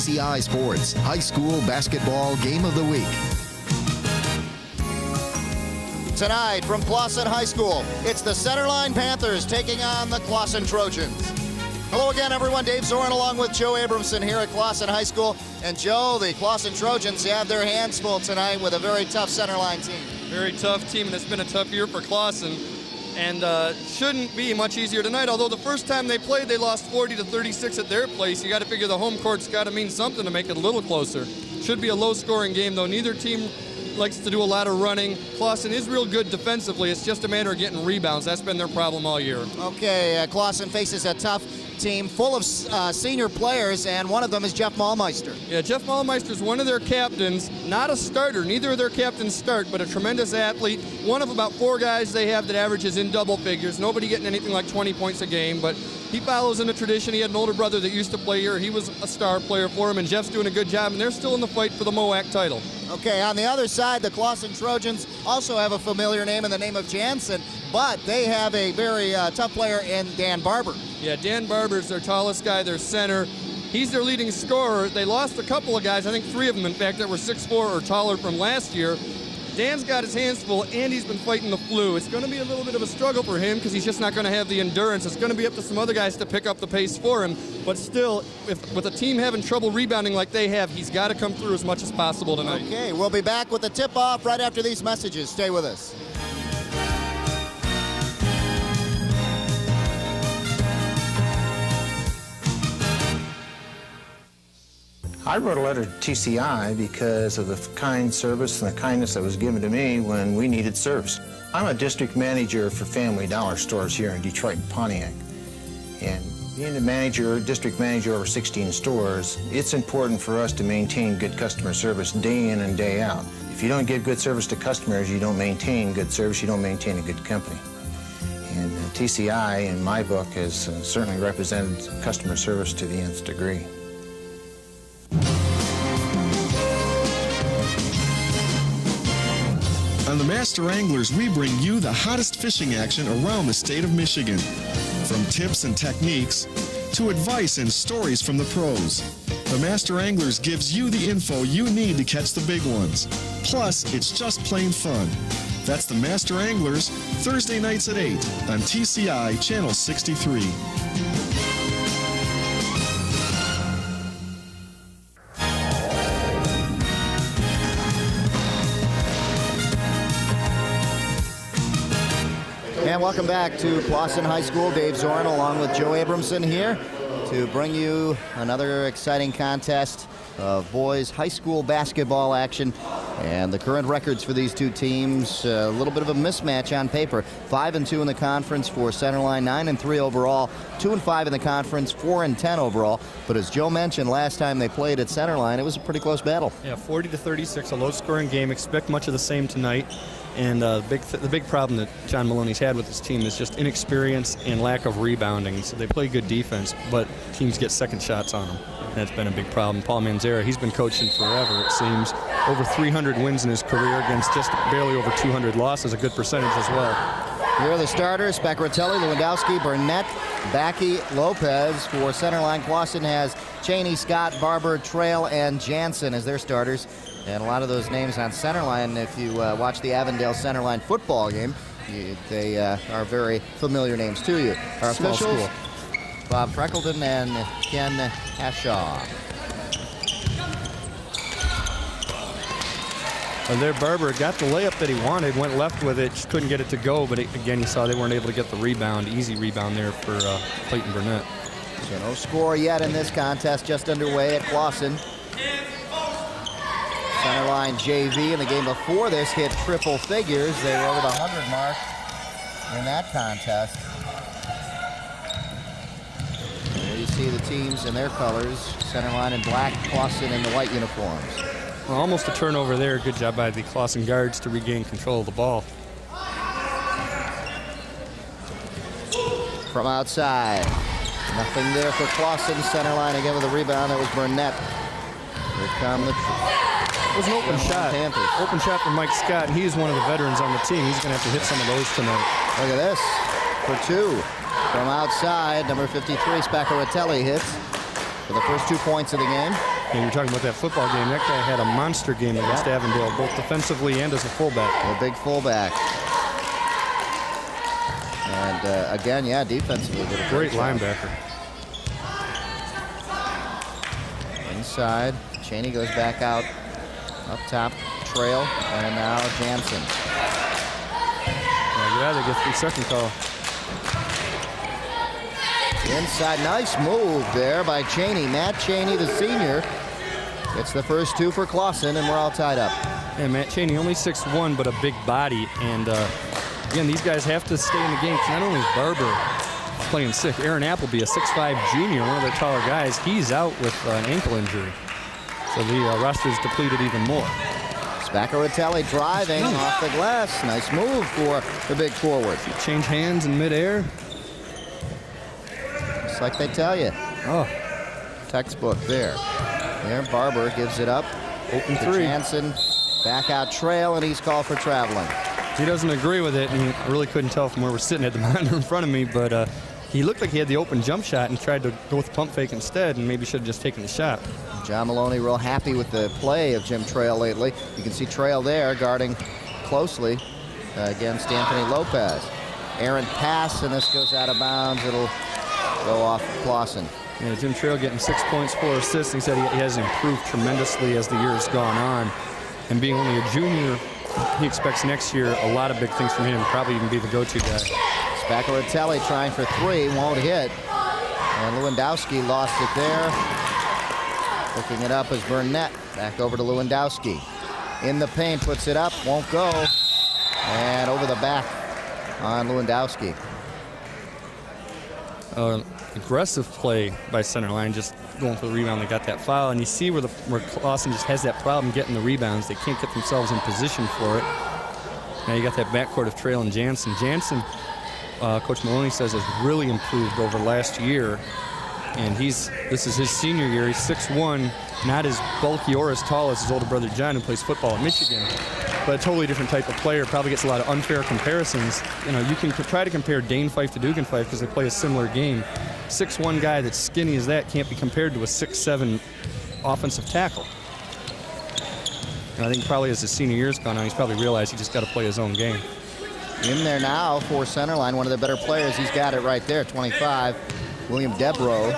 TCI Sports High School Basketball Game of the Week. Tonight from Clawson High School, it's the Centerline Panthers taking on the Clawson Trojans. Hello again, everyone. Dave Zorin along with Joe Abramson here at Clawson High School. And Joe, the Clawson Trojans have their hands full tonight with a very tough Centerline team. Very tough team, and it's been a tough year for Clawson. And shouldn't be much easier tonight, although the first time they played, they lost 40-36 at their place. You got to figure the home court's got to mean something to make it a little closer. Should be a low-scoring game, though. Neither team likes to do a lot of running. Clawson is real good defensively. It's just a matter of getting rebounds. That's been their problem all year. Okay, Clawson faces a tough team full of senior players, and one of them is Jeff Mahlmeister. Yeah, Jeff Mahlmeister is one of their captains, not a starter. Neither of their captains start, but a tremendous athlete. One of about 4 guys they have that averages in double figures. Nobody getting anything like 20 points a game, but he follows in the tradition. He had an older brother that used to play here. He was a star player for him, and Jeff's doing a good job, and they're still in the fight for the MOAC title. Okay, on the other side, the Clawson Trojans also have a familiar name in the name of Jansen, but they have a very tough player in Dan Barber. Yeah, Dan Barber's their tallest guy, their center. He's their leading scorer. They lost a couple of guys, I think 3 of them, in fact, that were 6'4" or taller from last year. Dan's got his hands full, and he's been fighting the flu. It's going to be a little bit of a struggle for him because he's just not going to have the endurance. It's going to be up to some other guys to pick up the pace for him. But still, with a team having trouble rebounding like they have, he's got to come through as much as possible tonight. Okay, we'll be back with the tip-off right after these messages. Stay with us. I wrote a letter to TCI because of the kind service and the kindness that was given to me when we needed service. I'm a district manager for Family Dollar stores here in Detroit and Pontiac. And being a district manager over 16 stores, it's important for us to maintain good customer service day in and day out. If you don't give good service to customers, you don't maintain good service, you don't maintain a good company. And TCI, in my book, has certainly represented customer service to the nth degree. On the Master Anglers, we bring you the hottest fishing action around the state of Michigan. From tips and techniques to advice and stories from the pros, the Master Anglers gives you the info you need to catch the big ones. Plus, it's just plain fun. That's the Master Anglers, Thursday nights at 8 on TCI Channel 63. And welcome back to Clawson High School. Dave Zorin along with Joe Abramson here to bring you another exciting contest of boys high school basketball action. And the current records for these two teams, a little bit of a mismatch on paper. 5-2 in the conference for Centerline, 9-3 overall, 2-5 in the conference, 4-10 overall. But as Joe mentioned, last time they played at Centerline, it was a pretty close battle. Yeah, 40-36, a low-scoring game. Expect much of the same tonight. And the big problem that John Maloney's had with his team is just inexperience and lack of rebounding. So they play good defense, but teams get second shots on them. And that's been a big problem. Paul Manzera, he's been coaching forever, it seems. Over 300 wins in his career against just barely over 200 losses, a good percentage as well. Here are the starters: Spaccaratelli, Lewandowski, Burnett, Backey, Lopez. For Centerline, Clawson has Cheney, Scott, Barber, Trail, and Jansen as their starters. And a lot of those names on Centerline, if you watch the Avondale Centerline football game, they are very familiar names to you. Our Small officials, school. Bob Freckleton and Ken Ashaw. And there, Barber got the layup that he wanted, went left with it, just couldn't get it to go. But again, you saw they weren't able to get the rebound. Easy rebound there for Clayton Burnett. So no score yet in this contest, just underway at Clawson. Centerline JV in the game before this hit triple figures. They were over the 100 mark in that contest. There you see the teams in their colors. Centerline in black, Clawson in the white uniforms. Well, almost a turnover there. Good job by the Clawson guards to regain control of the ball. From outside. Nothing there for Clawson. Centerline again with a rebound. That was Burnett. Here come the It was an open shot. Panthers. Open shot for Mike Scott. He's one of the veterans on the team. He's going to have to hit some of those tonight. Look at this. For 2. From outside, number 53, Spaccaratelli hits. for the first 2 points of the game. Yeah, you're talking about that football game. That guy had a monster game against Avondale, both defensively and as a fullback. A big fullback. And again, yeah, defensively did a Great job. linebacker. Inside, Cheney goes back out. Up top, Trail, and now Jansen. Yeah, they get 3-second call. Inside, nice move there by Cheney. Matt Cheney, the senior, gets the first 2 for Clawson, and we're all tied up. And Matt Cheney, only 6'1", but a big body. And again, these guys have to stay in the game. Not only is Barber playing sick, Aaron Appleby, a 6'5" junior, one of their taller guys, he's out with an ankle injury. So the roster is depleted even more. Spaccaratelli driving off the glass. Nice move for the big forward. Change hands in midair. Just like they tell you. Oh, Textbook there. There, Barber gives it up. open To 3. Jansen, back out Trail, and he's called for traveling. He doesn't agree with it, and I really couldn't tell from where we're sitting at the monitor in front of me, but he looked like he had the open jump shot and tried to go with the pump fake instead, and maybe should have just taken the shot. John Maloney real happy with the play of Jim Trail lately. You can see Trail there guarding closely against Anthony Lopez. Aaron pass, and this goes out of bounds. It'll go off Clawson. Yeah, Jim Trail getting 6 points, 4 assists. He said he has improved tremendously as the year's gone on. And being only a junior, he expects next year a lot of big things from him, probably even be the go-to guy. Spaccaratelli trying for 3, won't hit. And Lewandowski lost it there. Picking it up is Burnett. Back over to Lewandowski. In the paint, puts it up, won't go. And over the back on Lewandowski. Aggressive play by center line, just going for the rebound. They got that foul, and you see where Clawson just has that problem getting the rebounds. They can't get themselves in position for it. Now you got that backcourt of Trail and Jansen. Jansen, Coach Maloney says, has really improved over last year, and this is his senior year. He's 6'1", not as bulky or as tall as his older brother John, who plays football at Michigan, but a totally different type of player. Probably gets a lot of unfair comparisons. You know, you can try to compare Dane Fife to Dugan Fife because they play a similar game. 6'1" guy that's skinny as that can't be compared to a 6'7" offensive tackle. And I think probably as his senior year's gone on, he's probably realized he just got to play his own game. In there now for centerline, one of the better players. He's got it right there, 25, William Debro.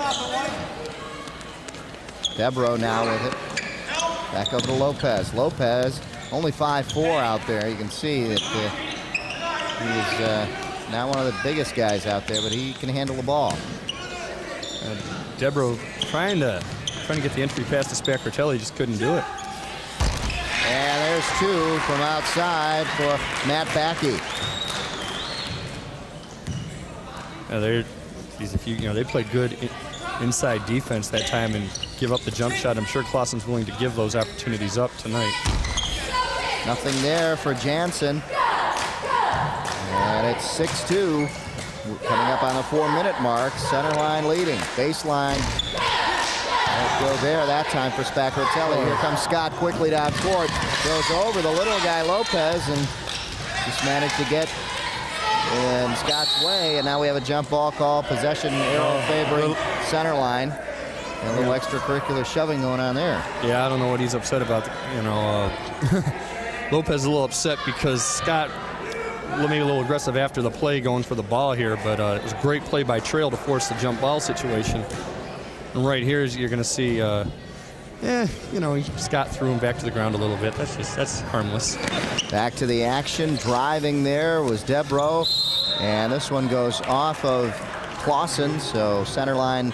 Debro now with it. Back over to Lopez. Lopez, only 5'4" out there. You can see that he is not one of the biggest guys out there, but he can handle the ball. Debro trying to get the entry pass to Spaccaratelli, just couldn't do it. And there's 2 from outside for Matt Backey. They played good inside defense that time and give up the jump shot. I'm sure Clawson's willing to give those opportunities up tonight. Nothing there for Jansen. And it's 6-2. Coming up on the 4-minute mark. Centerline leading. Baseline. Won't go there that time for Spaccaratelli. Here comes Scott quickly down court. Goes over the little guy Lopez and just managed to get in Scott's way. And now we have a jump ball call. Possession arrow favoring centerline. And a little extracurricular shoving going on there. Yeah, I don't know what he's upset about. Lopez is a little upset because Scott maybe a little aggressive after the play going for the ball here, but it was a great play by Trail to force the jump ball situation. And right here you're going to see, Scott threw him back to the ground a little bit. That's harmless. Back to the action. Driving there was Debro. And this one goes off of Clawson, so centerline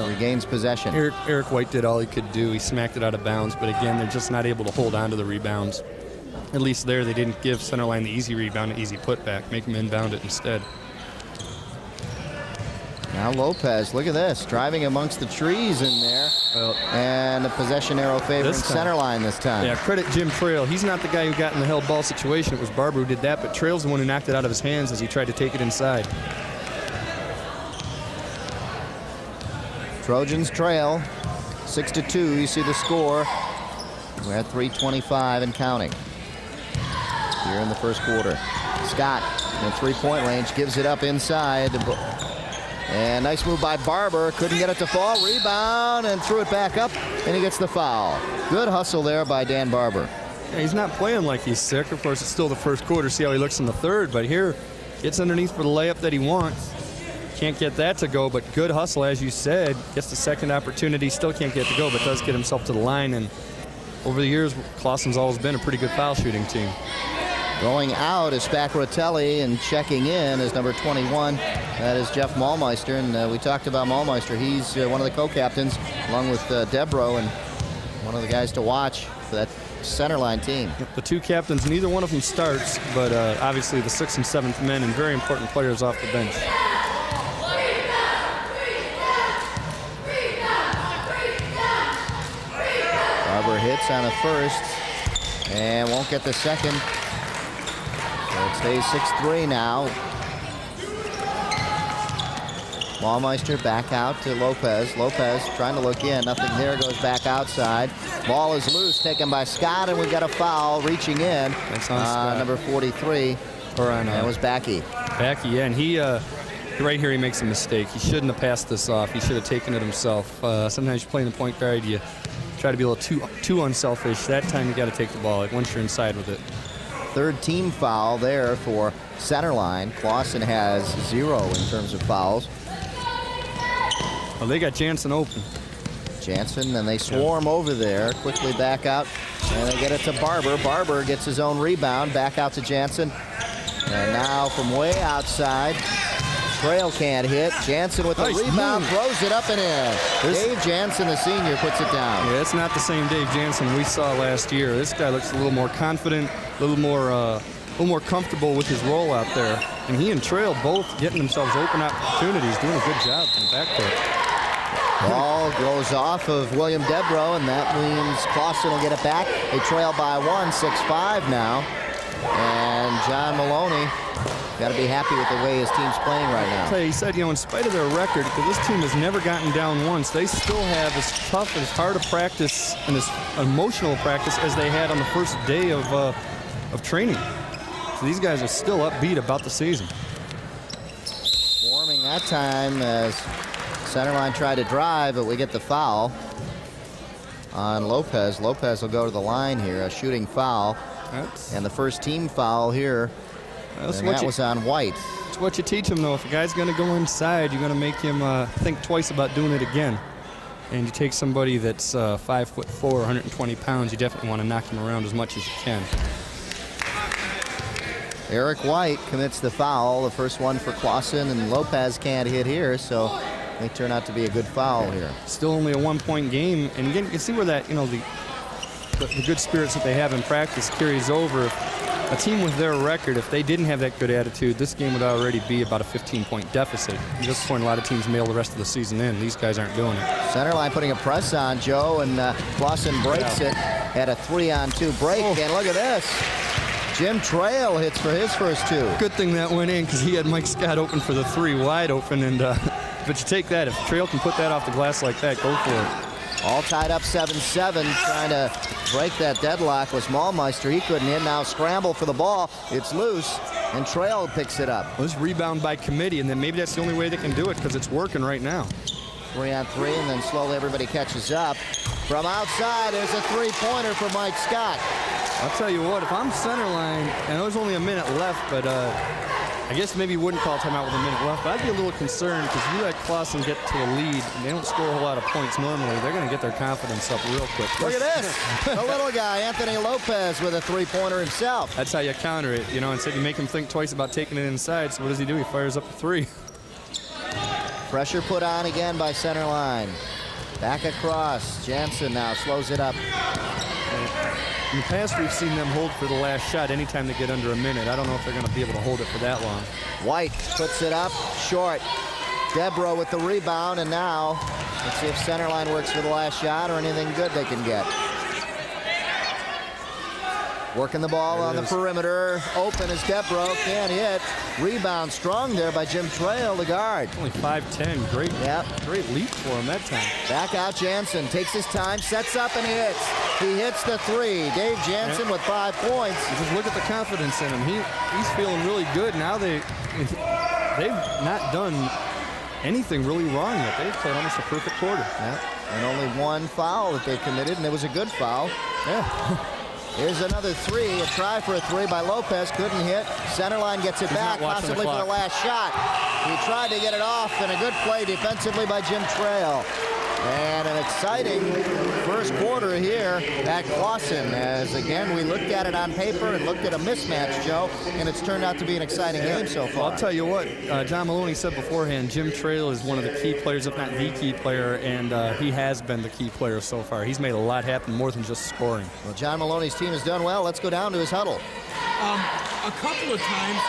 regains possession. Eric White did all he could do. He smacked it out of bounds, but again, they're just not able to hold on to the rebounds. At least there, they didn't give centerline the easy rebound, an easy putback, make them inbound it instead. Now Lopez, look at this, driving amongst the trees in there. And the possession arrow favoring centerline this time. Yeah, credit Jim Trail. He's not the guy who got in the held ball situation. It was Barber who did that, but Trail's the one who knocked it out of his hands as he tried to take it inside. Trojans trail 6-2. You see the score. We're at 3:25 and counting here in the first quarter. Scott in 3-point range gives it up inside. And nice move by Barber. Couldn't get it to fall. Rebound and threw it back up, and he gets the foul. Good hustle there by Dan Barber. Yeah, he's not playing like he's sick. Of course, it's still the first quarter. See how he looks in the third. But here, gets underneath for the layup that he wants. Can't get that to go, but good hustle, as you said. Gets the second opportunity. Still can't get it to go, but does get himself to the line. And over the years, Clawson's always been a pretty good foul shooting team. Going out is Spaccaratelli, and checking in is number 21. That is Jeff Maulmeister, and we talked about Maulmeister. He's one of the co-captains, along with Debro, and one of the guys to watch for that center line team. The two captains, neither one of them starts, but obviously the 6th and 7th men and very important players off the bench. Barber hits on a first and won't get the second. So it stays 6-3 now. Maulmeister back out to Lopez. Lopez trying to look in. Nothing there. Goes back outside. Ball is loose. Taken by Scott, and we got a foul reaching in. That's on Scott. Number 43. Or on, that was Backey. Backey, yeah. And he, right here, he makes a mistake. He shouldn't have passed this off. He should have taken it himself. Sometimes you're playing the point guard, you try to be a little too unselfish. That time you got to take the ball once you're inside with it. Third team foul there for center line. Clawson has 0 in terms of fouls. Well, they got Jansen open. Jansen, and they swarm over there. Quickly back out, and they get it to Barber. Barber gets his own rebound. Back out to Jansen. And now from way outside, Trail can't hit. Jansen with the rebound, throws it up and in. Dave Jansen, the senior, puts it down. Yeah, it's not the same Dave Jansen we saw last year. This guy looks a little more confident, a little more comfortable with his role out there. And he and Trail both getting themselves open opportunities, doing a good job from the backcourt. Ball goes off of William Debro, and that means Clawson will get it back. They trail by 1, 6-5 now. And John Maloney got to be happy with the way his team's playing right now. He said, in spite of their record, because this team has never gotten down once, they still have as tough and as hard a practice and as emotional practice as they had on the first day of training. So these guys are still upbeat about the season. Warming that time as Centerline tried to drive, but we get the foul on Lopez. Lopez will go to the line here, a shooting foul. And the first team foul here, and that was on White. It's what you teach him, though. If a guy's going to go inside, you're going to make him think twice about doing it again. And you take somebody that's 5'4", 120 pounds, you definitely want to knock him around as much as you can. Eric White commits the foul, the first one for Clawson, and Lopez can't hit here, so they turn out to be a good foul here. Still only a 1-point game, and again, you can see where that, the good spirits that they have in practice carries over. A team with their record, if they didn't have that good attitude, this game would already be about a 15-point deficit. At this point, a lot of teams mail the rest of the season in. These guys aren't doing it. Centerline putting a press on Joe, and Clawson breaks it at a 3-on-2 break. And look at this. Jim Trail hits for his first 2. Good thing that went in, because he had Mike Scott open for the 3, wide open. And but you take that. If Trail can put that off the glass like that, go for it. All tied up 7-7, trying to break that deadlock was Maulmeister. He couldn't hit. Now scramble for the ball. It's loose, and Trail picks it up. Well, this rebound by committee, and then maybe that's the only way they can do it, because it's working right now. 3-on-3, and then slowly everybody catches up. From outside, there's a 3-pointer for Mike Scott. I'll tell you what, if I'm center line, and there's only a minute left, but I guess maybe you wouldn't call timeout with a minute left, but I'd be a little concerned, because you let Clawson get to a lead, and they don't score a whole lot of points normally. They're going to get their confidence up real quick. Look at this. The little guy, Anthony Lopez, with a 3-pointer himself. That's how you counter it. Instead you make him think twice about taking it inside, so what does he do? He fires up a 3. Pressure put on again by center line. Back across. Jansen now slows it up. In the past, we've seen them hold for the last shot anytime they get under a minute. I don't know if they're going to be able to hold it for that long. White puts it up short. Debro with the rebound, and now let's see if Centerline works for the last shot or anything good they can get. Working the ball on the perimeter. Open is Debro. Can't hit. Rebound strong there by Jim Trail, the guard. Only 5'10". Great leap for him that time. Back out Jansen. Takes his time. Sets up and hits. He hits the 3. Dave Jansen with 5 points. You just look at the confidence in him. He's feeling really good. Now they've not done anything really wrong yet. They've played almost a perfect quarter. Yeah. And only one foul that they committed, and it was a good foul. Yeah. Here's another three. A try for a three by Lopez. Couldn't hit. Center line gets it back, possibly for the last shot. He tried to get it off, and a good play defensively by Jim Trail. And an exciting first quarter here at Clawson, as again we looked at it on paper and looked at a mismatch, Joe, and it's turned out to be an exciting game so far. Well, I'll tell you what, John Maloney said beforehand, Jim Trail is one of the key players, if not the key player, and he has been the key player so far. He's made a lot happen, more than just scoring. Well, John Maloney's team has done well. Let's go down to his huddle. A couple of times,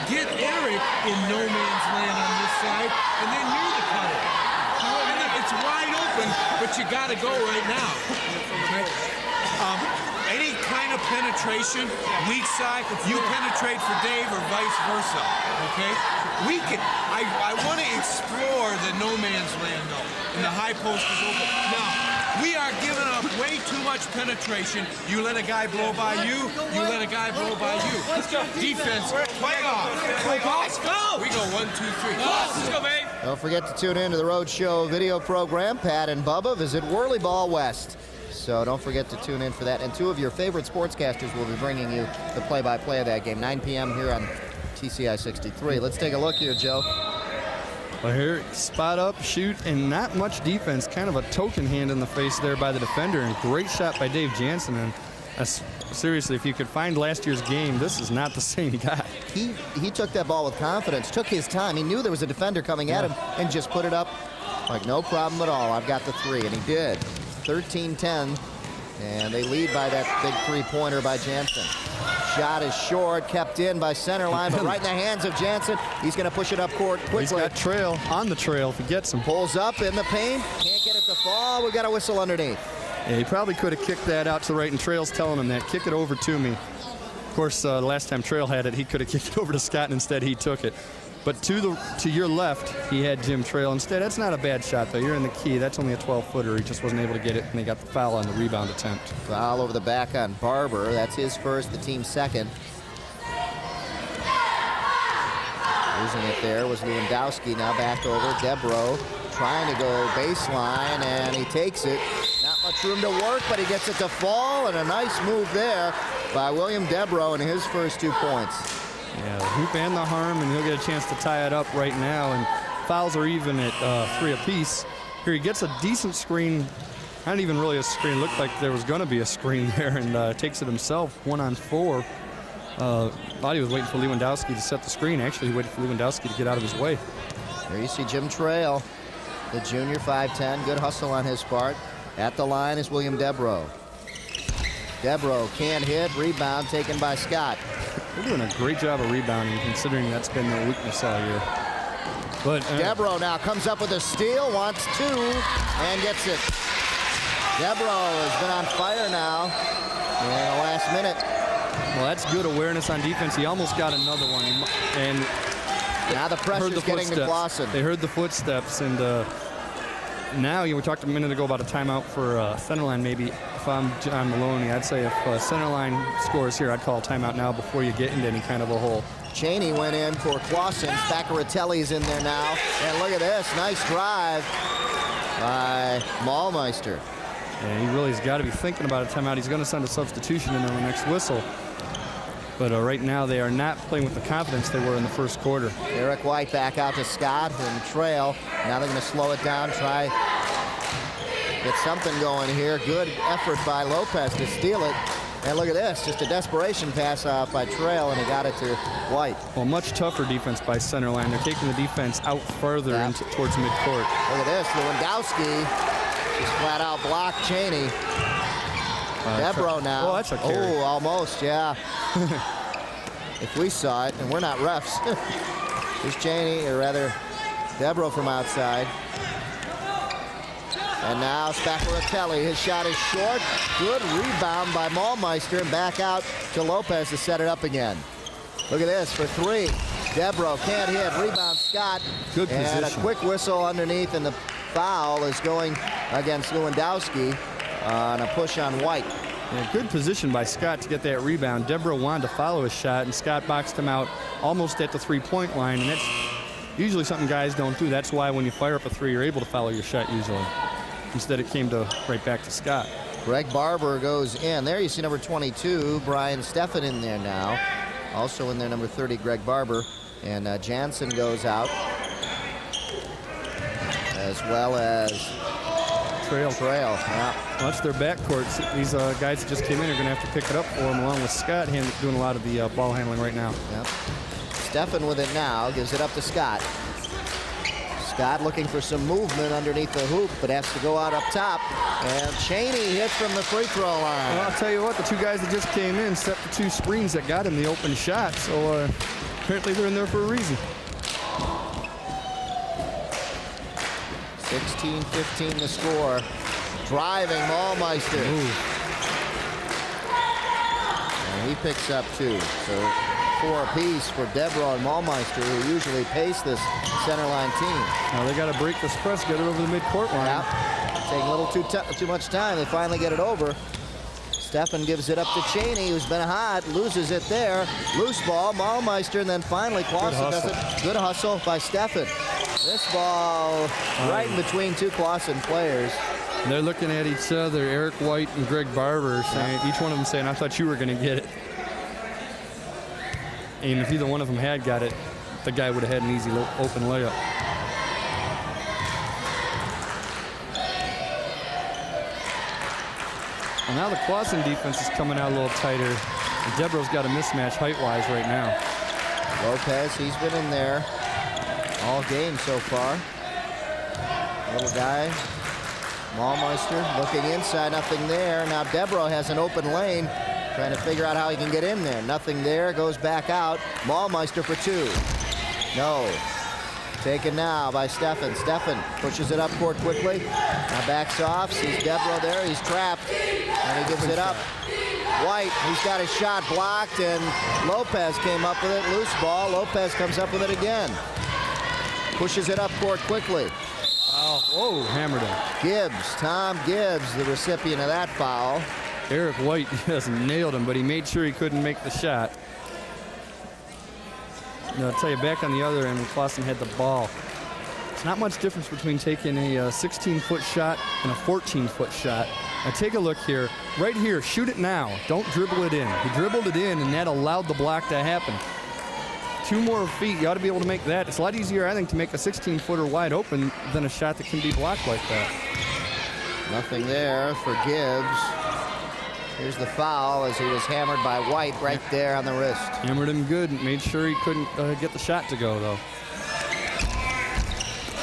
get Eric in no man's land on this side, and then you're the cutter. It's wide open, but you got to go right now. Okay? Any kind of penetration, weak side, you penetrate for Dave or vice versa. Okay? I want to explore the no man's land though, and the high post is open. Now, we are giving up way too much penetration. You let a guy blow by you let a guy blow by you. Defense, play off. Let's go. We go 1, 2, 3. Let's go, babe. Don't forget to tune in to the Roadshow video program. Pat and Bubba visit Whirly Ball West. So don't forget to tune in for that. And two of your favorite sportscasters will be bringing you the play-by-play of that game, 9 p.m. here on TCI 63. Let's take a look here, Joe. Well, here, spot up, shoot, and not much defense. Kind of a token hand in the face there by the defender, and great shot by Dave Jansen. And seriously, if you could find last year's game, this is not the same guy. He took that ball with confidence, took his time. He knew there was a defender coming at him, and just put it up like no problem at all. I've got the three, and he did. 13-10, and they lead by that big three-pointer by Jansen. Shot is short, kept in by center line, but right in the hands of Jansen. He's going to push it up court quickly. He's got Trail on the trail if he gets him. Pulls up in the paint, can't get it to fall. We've got a whistle underneath. Yeah, he probably could have kicked that out to the right, and Trail's telling him that. Kick it over to me. Of course, the last time Trail had it, he could have kicked it over to Scott, and instead he took it. But to your left, he had Jim Trail instead. That's not a bad shot, though. You're in the key. That's only a 12-footer. He just wasn't able to get it, and they got the foul on the rebound attempt. Foul over the back on Barber. That's his first, the team's second. Losing it there was Lewandowski. Now back over. Debro trying to go baseline, and he takes it. Not much room to work, but he gets it to fall, and a nice move there by William Debro in his first 2 points. Yeah, the hoop and the harm, and he'll get a chance to tie it up right now. And fouls are even at 3 apiece. Here he gets a decent screen. Not even really a screen. Looked like there was going to be a screen there, and takes it himself, 1-on-4. Thought he was waiting for Lewandowski to set the screen. Actually, he waited for Lewandowski to get out of his way. Here you see Jim Trail, the junior, 5'10". Good hustle on his part. At the line is William Debro. Debro can't hit. Rebound taken by Scott. They're doing a great job of rebounding, considering that's been their weakness all year. But Debro now comes up with a steal, wants two, and gets it. Debro has been on fire now in the last minute. Well, that's good awareness on defense. He almost got another one. And now the pressure's getting to Clawson. They heard the footsteps, and now we talked a minute ago about a timeout for centerline. Maybe if I'm John Maloney, I'd say if centerline scores here, I'd call a timeout now before you get into any kind of a hole. Cheney went in for Clawson. Baccaratelli's in there now. And look at this, nice drive by Maulmeister. And he really has got to be thinking about a timeout. He's going to send a substitution in on the next whistle. But right now they are not playing with the confidence they were in the first quarter. Eric White back out to Scott and Trail. Now they're going to slow it down, try get something going here. Good effort by Lopez to steal it. And look at this, just a desperation pass off by Trail, and he got it to White. Well, much tougher defense by centerline. They're taking the defense out further towards midcourt. Look at this, Lewandowski just flat out blocked Cheney. Debro now. Oh, that's a carry. Oh, almost, yeah. If we saw it, and we're not refs. Here's Cheney, or rather, Debro from outside. And now Spaccaratelli, his shot is short. Good rebound by Maulmeister, and back out to Lopez to set it up again. Look at this for three. Debro can't hit, rebound Scott. Good position. And a quick whistle underneath, and the foul is going against Lewandowski on a push on White. Yeah, good position by Scott to get that rebound. Debro wanted to follow his shot, and Scott boxed him out almost at the three-point line. And usually something guys don't do. That's why when you fire up a three, you're able to follow your shot usually. Instead, it came to right back to Scott. Greg Barber goes in. There you see number 22, Brian Steffen in there now. Also in there, number 30, Greg Barber. And Jansen goes out, as well as Trail. Yeah. Well, that's their backcourt. These guys that just came in are going to have to pick it up for them, along with Scott doing a lot of the ball handling right now. Yep. Steffen with it now, gives it up to Scott. Scott looking for some movement underneath the hoop, but has to go out up top. And Cheney hits from the free throw line. Well, I'll tell you what, the two guys that just came in set the two screens that got him the open shot, so apparently they're in there for a reason. 16-15 the score. Driving Maulmeister. And he picks up 2. So 4 apiece for Debro and Maulmeister, who usually pace this center line team. Now they got to break this press, get it over the midcourt line. Yeah. Taking a little too much time. They finally get it over. Steffen gives it up to Cheney, who's been hot, loses it there. Loose ball, Maulmeister, and then finally Clawson does it. Good hustle by Steffen. This ball right in between two Clawson players. They're looking at each other, Eric White and Greg Barber, saying, each one of them saying, I thought you were going to get it. And if either one of them had got it, the guy would have had an easy open layup. Well, now the Clawson defense is coming out a little tighter. And Debro's got a mismatch height-wise right now. Lopez, he's been in there all game so far. Little guy. Maulmeister looking inside, nothing there. Now Debro has an open lane, trying to figure out how he can get in there. Nothing there, goes back out. Maulmeister for 2. No. Taken now by Steffen. Steffen pushes it up court quickly. Now backs off, sees Debro there, he's trapped, and he gives it up. White, he's got his shot blocked, and Lopez came up with it. Loose ball, Lopez comes up with it again. Pushes it up court quickly. Oh, whoa, hammered him. Gibbs, Tom Gibbs, the recipient of that foul. Eric White just nailed him, but he made sure he couldn't make the shot. Now, I'll tell you, back on the other end, when Clawson had the ball, it's not much difference between taking a 16-foot shot and a 14-foot shot. Now, take a look here. Right here, shoot it now. Don't dribble it in. He dribbled it in, and that allowed the block to happen. 2 more feet, you ought to be able to make that. It's a lot easier, I think, to make a 16-footer wide open than a shot that can be blocked like that. Nothing there for Gibbs. Here's the foul as he was hammered by White right there on the wrist. Hammered him good. Made sure he couldn't get the shot to go, though.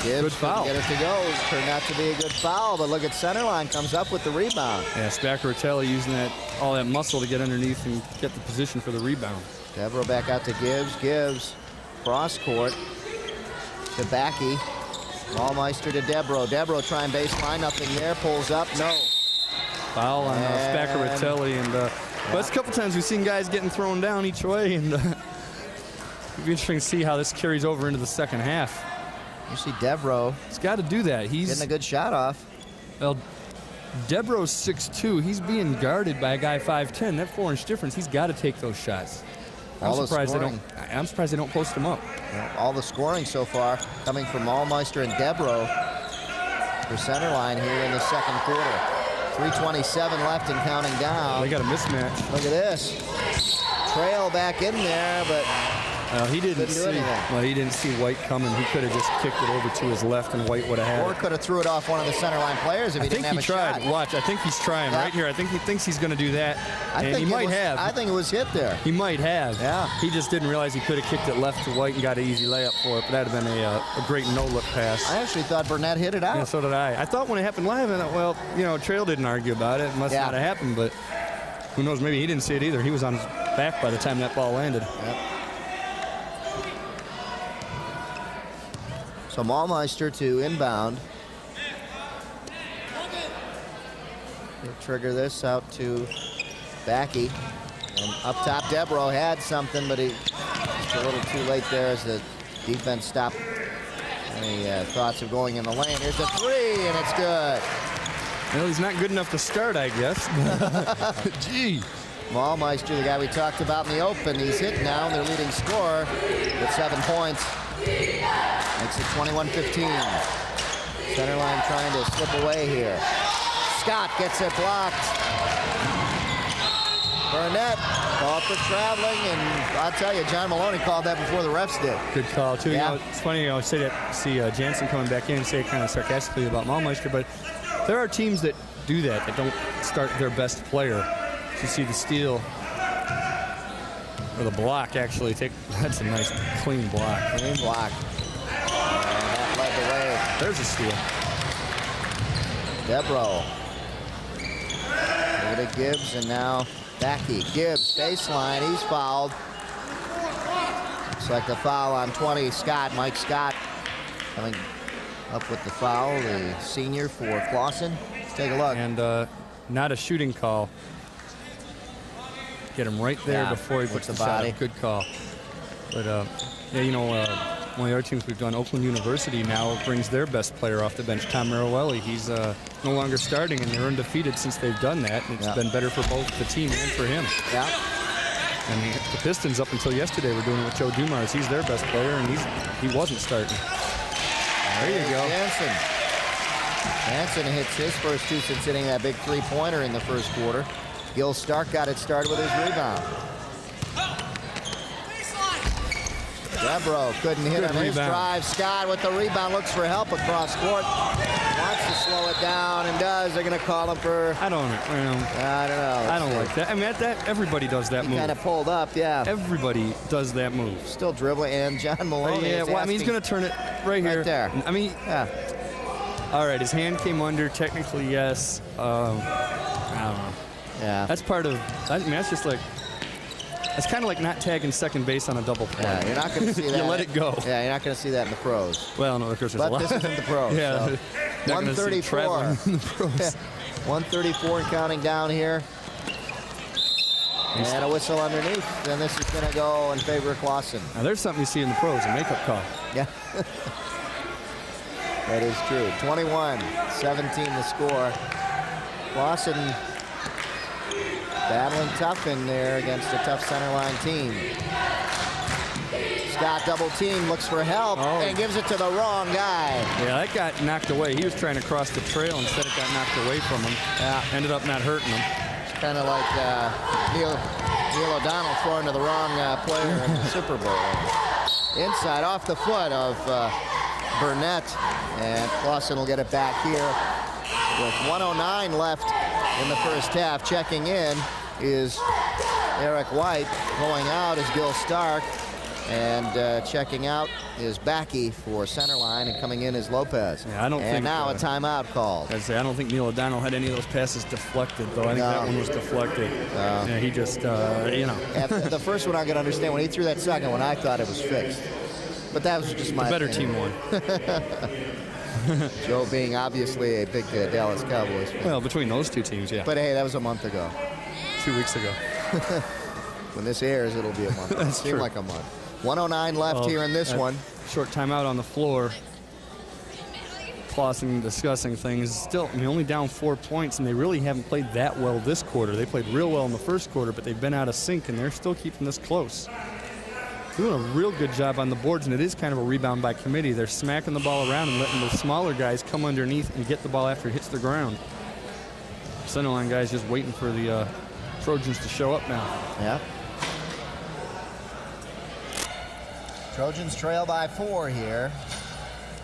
Gibbs good foul. Get it to go. Turned out to be a good foul, but look at centerline, comes up with the rebound. Yeah, Spaccaratelli using all that muscle to get underneath and get the position for the rebound. Debro back out to Gibbs. Gibbs cross court to Backey. Maulmeister to Debro. Debro trying baseline, nothing there. Pulls up, no. Foul on Spaccaratelli, and but a couple times we've seen guys getting thrown down each way, and it'll be interesting to see how this carries over into the second half. You see Debro. He's got to do that. He's getting a good shot off. Well, Debro's 6'2". He's being guarded by a guy 5'10". That 4-inch difference. He's got to take those shots. I'm surprised they don't post him up. Well, all the scoring so far coming from Maulmeister and Debro for center line here in the second quarter. 3:27 left and counting down. They got a mismatch. Look at this. Trail back in there, but he didn't see. Well, he didn't see White coming. He could have just kicked it over to his left, and White would have had it. Or could have threw it off one of the center line players if he didn't have a shot. I think he tried. Watch. I think he's trying right here. I think he thinks he's going to do that. He might have. I think it was hit there. He might have. Yeah. He just didn't realize he could have kicked it left to White and got an easy layup for it. But that would have been a great no-look pass. I actually thought Burnett hit it out. Yeah, so did I. I thought when it happened live, I thought, well, you know, Trail didn't argue about it. It must not have happened, but who knows? Maybe he didn't see it either. He was on his back by the time that ball landed. Yep. So Maulmeister to inbound. He'll trigger this out to Backey. And up top, Debro had something, but he just a little too late there as the defense stopped any thoughts of going in the lane. Here's a 3, and it's good. Well, he's not good enough to start, I guess. Gee. Maulmeister, the guy we talked about in the open, he's hit now, their leading scorer with 7 points. Makes it 21-15. Center line trying to slip away here. Scott gets it blocked. Burnett called for traveling, and I'll tell you, John Maloney called that before the refs did. Good call, too. Yeah. You know, it's funny, I see Jansen coming back in and say it kind of sarcastically about Malmeister, but there are teams that do that don't start their best player. You see the steal, or the block, actually. That's a nice, clean block. Clean block. And that led the way. There's a steal. Debro. Over to Gibbs, and now Backey. Gibbs, baseline, he's fouled. Looks like the foul on 20, Scott. Mike Scott coming up with the foul, the senior for Clawson. Let's take a look. And not a shooting call. Get him right there before he puts the body. Shot. Good call. But, yeah, you know, one of the other teams we've done, Oakland University now brings their best player off the bench, Tom Marawelli. He's no longer starting, and they're undefeated since they've done that. And it's been better for both the team and for him. Yeah. And the Pistons, up until yesterday, were doing it with Joe Dumars. He's their best player, and he wasn't starting. There you go. Jansen hits his first two since hitting that big three-pointer in the first quarter. Gil Stark got it started with his rebound. Debro couldn't hit on his drive. Scott with the rebound, looks for help across court. Wants to slow it down and does. They're going to call him for... I don't know. I don't like that. I mean, everybody does that move. Kind of pulled up, yeah. Everybody does that move. Still dribbling, and John Maloney yeah, well, I mean, he's going to turn it right here. Right there. I mean, yeah. All right, his hand came under. Technically, yes. I don't know. Yeah. That's part of... I mean, that's just like... It's kind of like not tagging second base on a double play. Yeah, you're not going to see that. You let it go. Yeah, you're not going to see that in the pros. Well, no, of course, there's a lot. But this isn't the pros. Yeah. So. 134. In the pros. 134 and counting down here. And a whistle underneath. And this is going to go in favor of Clawson. Now, there's something you see in the pros, a makeup call. Yeah. That is true. 21-17 the score. Clawson battling tough in there against a tough centerline team. Scott double team, looks for help, and gives it to the wrong guy. Yeah, that got knocked away. He was trying to cross the trail. Instead, it got knocked away from him. Yeah. Ended up not hurting him. It's kind of like Neil O'Donnell throwing to the wrong player in the Super Bowl. Inside, off the foot of Burnett, and Clawson will get it back here with 1:09 left in the first half. Checking in is Eric White. Going out is Gil Stark. And checking out is Backey for center line, and coming in is Lopez. Yeah, I don't think. And now a timeout called. I don't think Neil O'Donnell had any of those passes deflected, though. I think that one was deflected. Yeah, he just, you know. After the first one, I could understand. When he threw that second one, I thought it was fixed. But that was just my The better opinion. team won. Joe being obviously a big Dallas Cowboys fan. Well, between those two teams, yeah. But hey, that was a month ago. 2 weeks ago. When this airs, it'll be a month. That's Seemed true. like a month. 1:09 left here in this one. Short timeout on the floor. Clawson discussing things. Still, I mean, only down 4 points, and they really haven't played that well this quarter. They played real well in the first quarter, but they've been out of sync, and they're still keeping this close. Doing a real good job on the boards, and it is kind of a rebound by committee. They're smacking the ball around and letting the smaller guys come underneath and get the ball after it hits the ground. Centerline guys just waiting for the Trojans to show up now. Yeah. Trojans trail by 4 here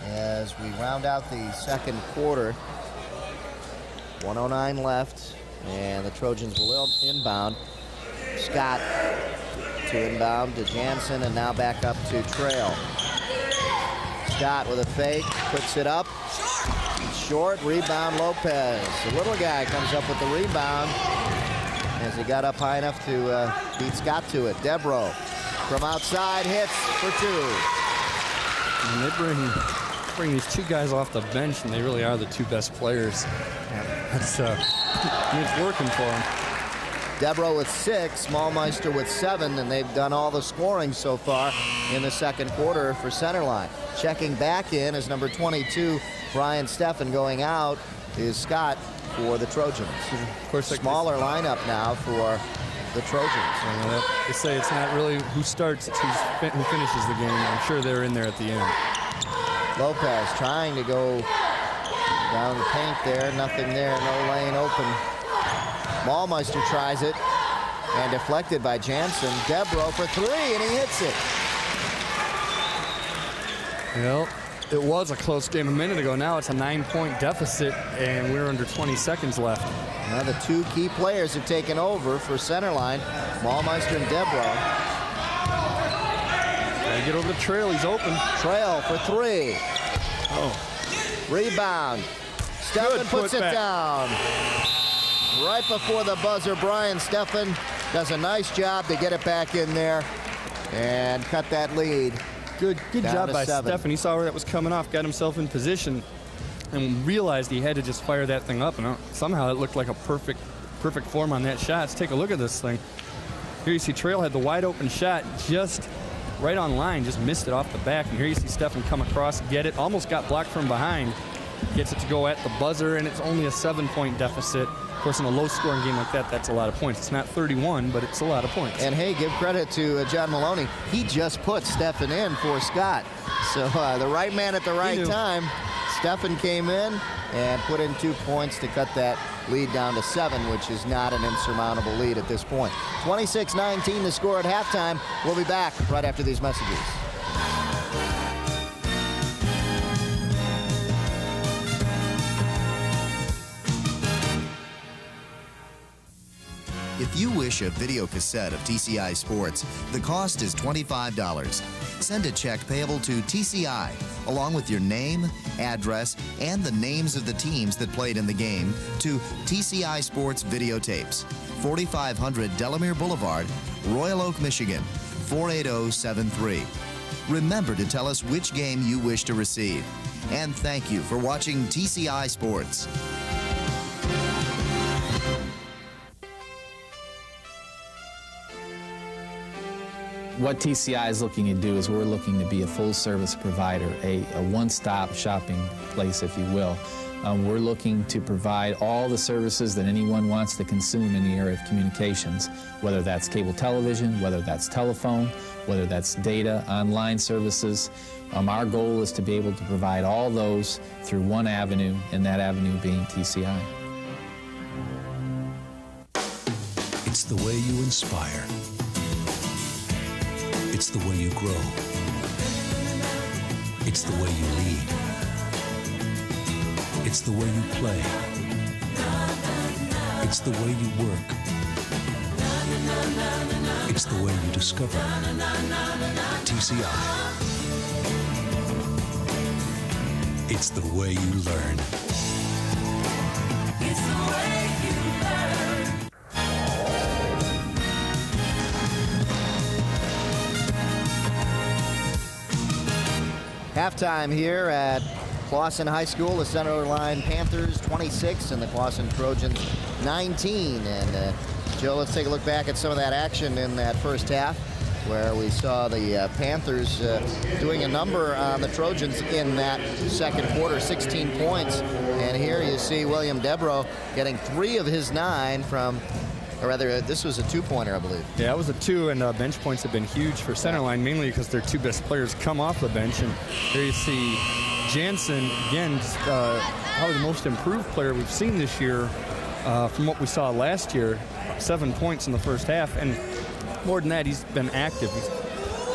as we round out the second quarter. 1:09 left, and the Trojans will inbound. Scott to inbound to Jansen, and now back up to Trail. Scott with a fake, puts it up. Short, rebound Lopez. The little guy comes up with the rebound as he got up high enough to beat Scott to it. Debro from outside hits for 2. And they bring these two guys off the bench, and they really are the two best players. That's it's working for them. Debro with 6, Smallmeister with 7, and they've done all the scoring so far in the second quarter for centerline. Checking back in is number 22, Brian Steffen. Going out is Scott for the Trojans. Of course, smaller lineup now for the Trojans. They say it's not really who starts, it's who finishes the game. I'm sure they're in there at the end. Lopez trying to go down the paint there. Nothing there. No lane open. Ballmeister tries it. And deflected by Jansen. Debro for three, and he hits it. Well, it was a close game a minute ago. Now it's a 9-point deficit, and we're under 20 seconds left. Now the two key players have taken over for center line, Ballmeister and Debro. Gotta get over the Trail. He's open. Trail for three. Oh. Rebound. Steffen puts it down. Right before the buzzer, Brian Steffen does a nice job to get it back in there and cut that lead. Good job by 7. Steffen. He saw where that was coming off, got himself in position, and realized he had to just fire that thing up. And somehow it looked like a perfect form on that shot. Let's take a look at this thing. Here you see Trail had the wide open shot just right on line, just missed it off the back. And here you see Steffen come across, get it, almost got blocked from behind. Gets it to go at the buzzer, and it's only a 7-point deficit. Of course, in a low-scoring game like that, that's a lot of points. It's not 31, but it's a lot of points. And hey, give credit to John Maloney. He just put Steffen in for Scott. So the right man at the right time. Steffen came in and put in 2 points to cut that lead down to 7, which is not an insurmountable lead at this point. 26-19 the score at halftime. We'll be back right after these messages. If you wish a video cassette of TCI Sports, the cost is $25. Send a check payable to TCI, along with your name, address, and the names of the teams that played in the game, to TCI Sports Videotapes, 4500 Delamere Boulevard, Royal Oak, Michigan, 48073. Remember to tell us which game you wish to receive. And thank you for watching TCI Sports. What TCI is looking to do is we're looking to be a full-service provider, a one-stop shopping place, if you will. We're looking to provide all the services that anyone wants to consume in the area of communications, whether that's cable television, whether that's telephone, whether that's data, online services. Our goal is to be able to provide all those through one avenue, and that avenue being TCI. It's the way you inspire. It's the way you grow. It's the way you lead. It's the way you play. It's the way you work. It's the way you discover. TCI. It's the way you learn. It's the way you learn. Halftime here at Clawson High School. The center line Panthers 26 and the Clawson Trojans 19. And Joe, let's take a look back at some of that action in that first half, where we saw the Panthers doing a number on the Trojans in that second quarter, 16 points. And here you see William Debro getting 3 of his 9 from, or rather, this was a 2-pointer, I believe. Yeah, it was a 2, and bench points have been huge for Centerline, mainly because their 2 best players come off the bench. And there you see Jansen, again, probably the most improved player we've seen this year from what we saw last year. 7 points in the first half, and more than that, he's been active. He's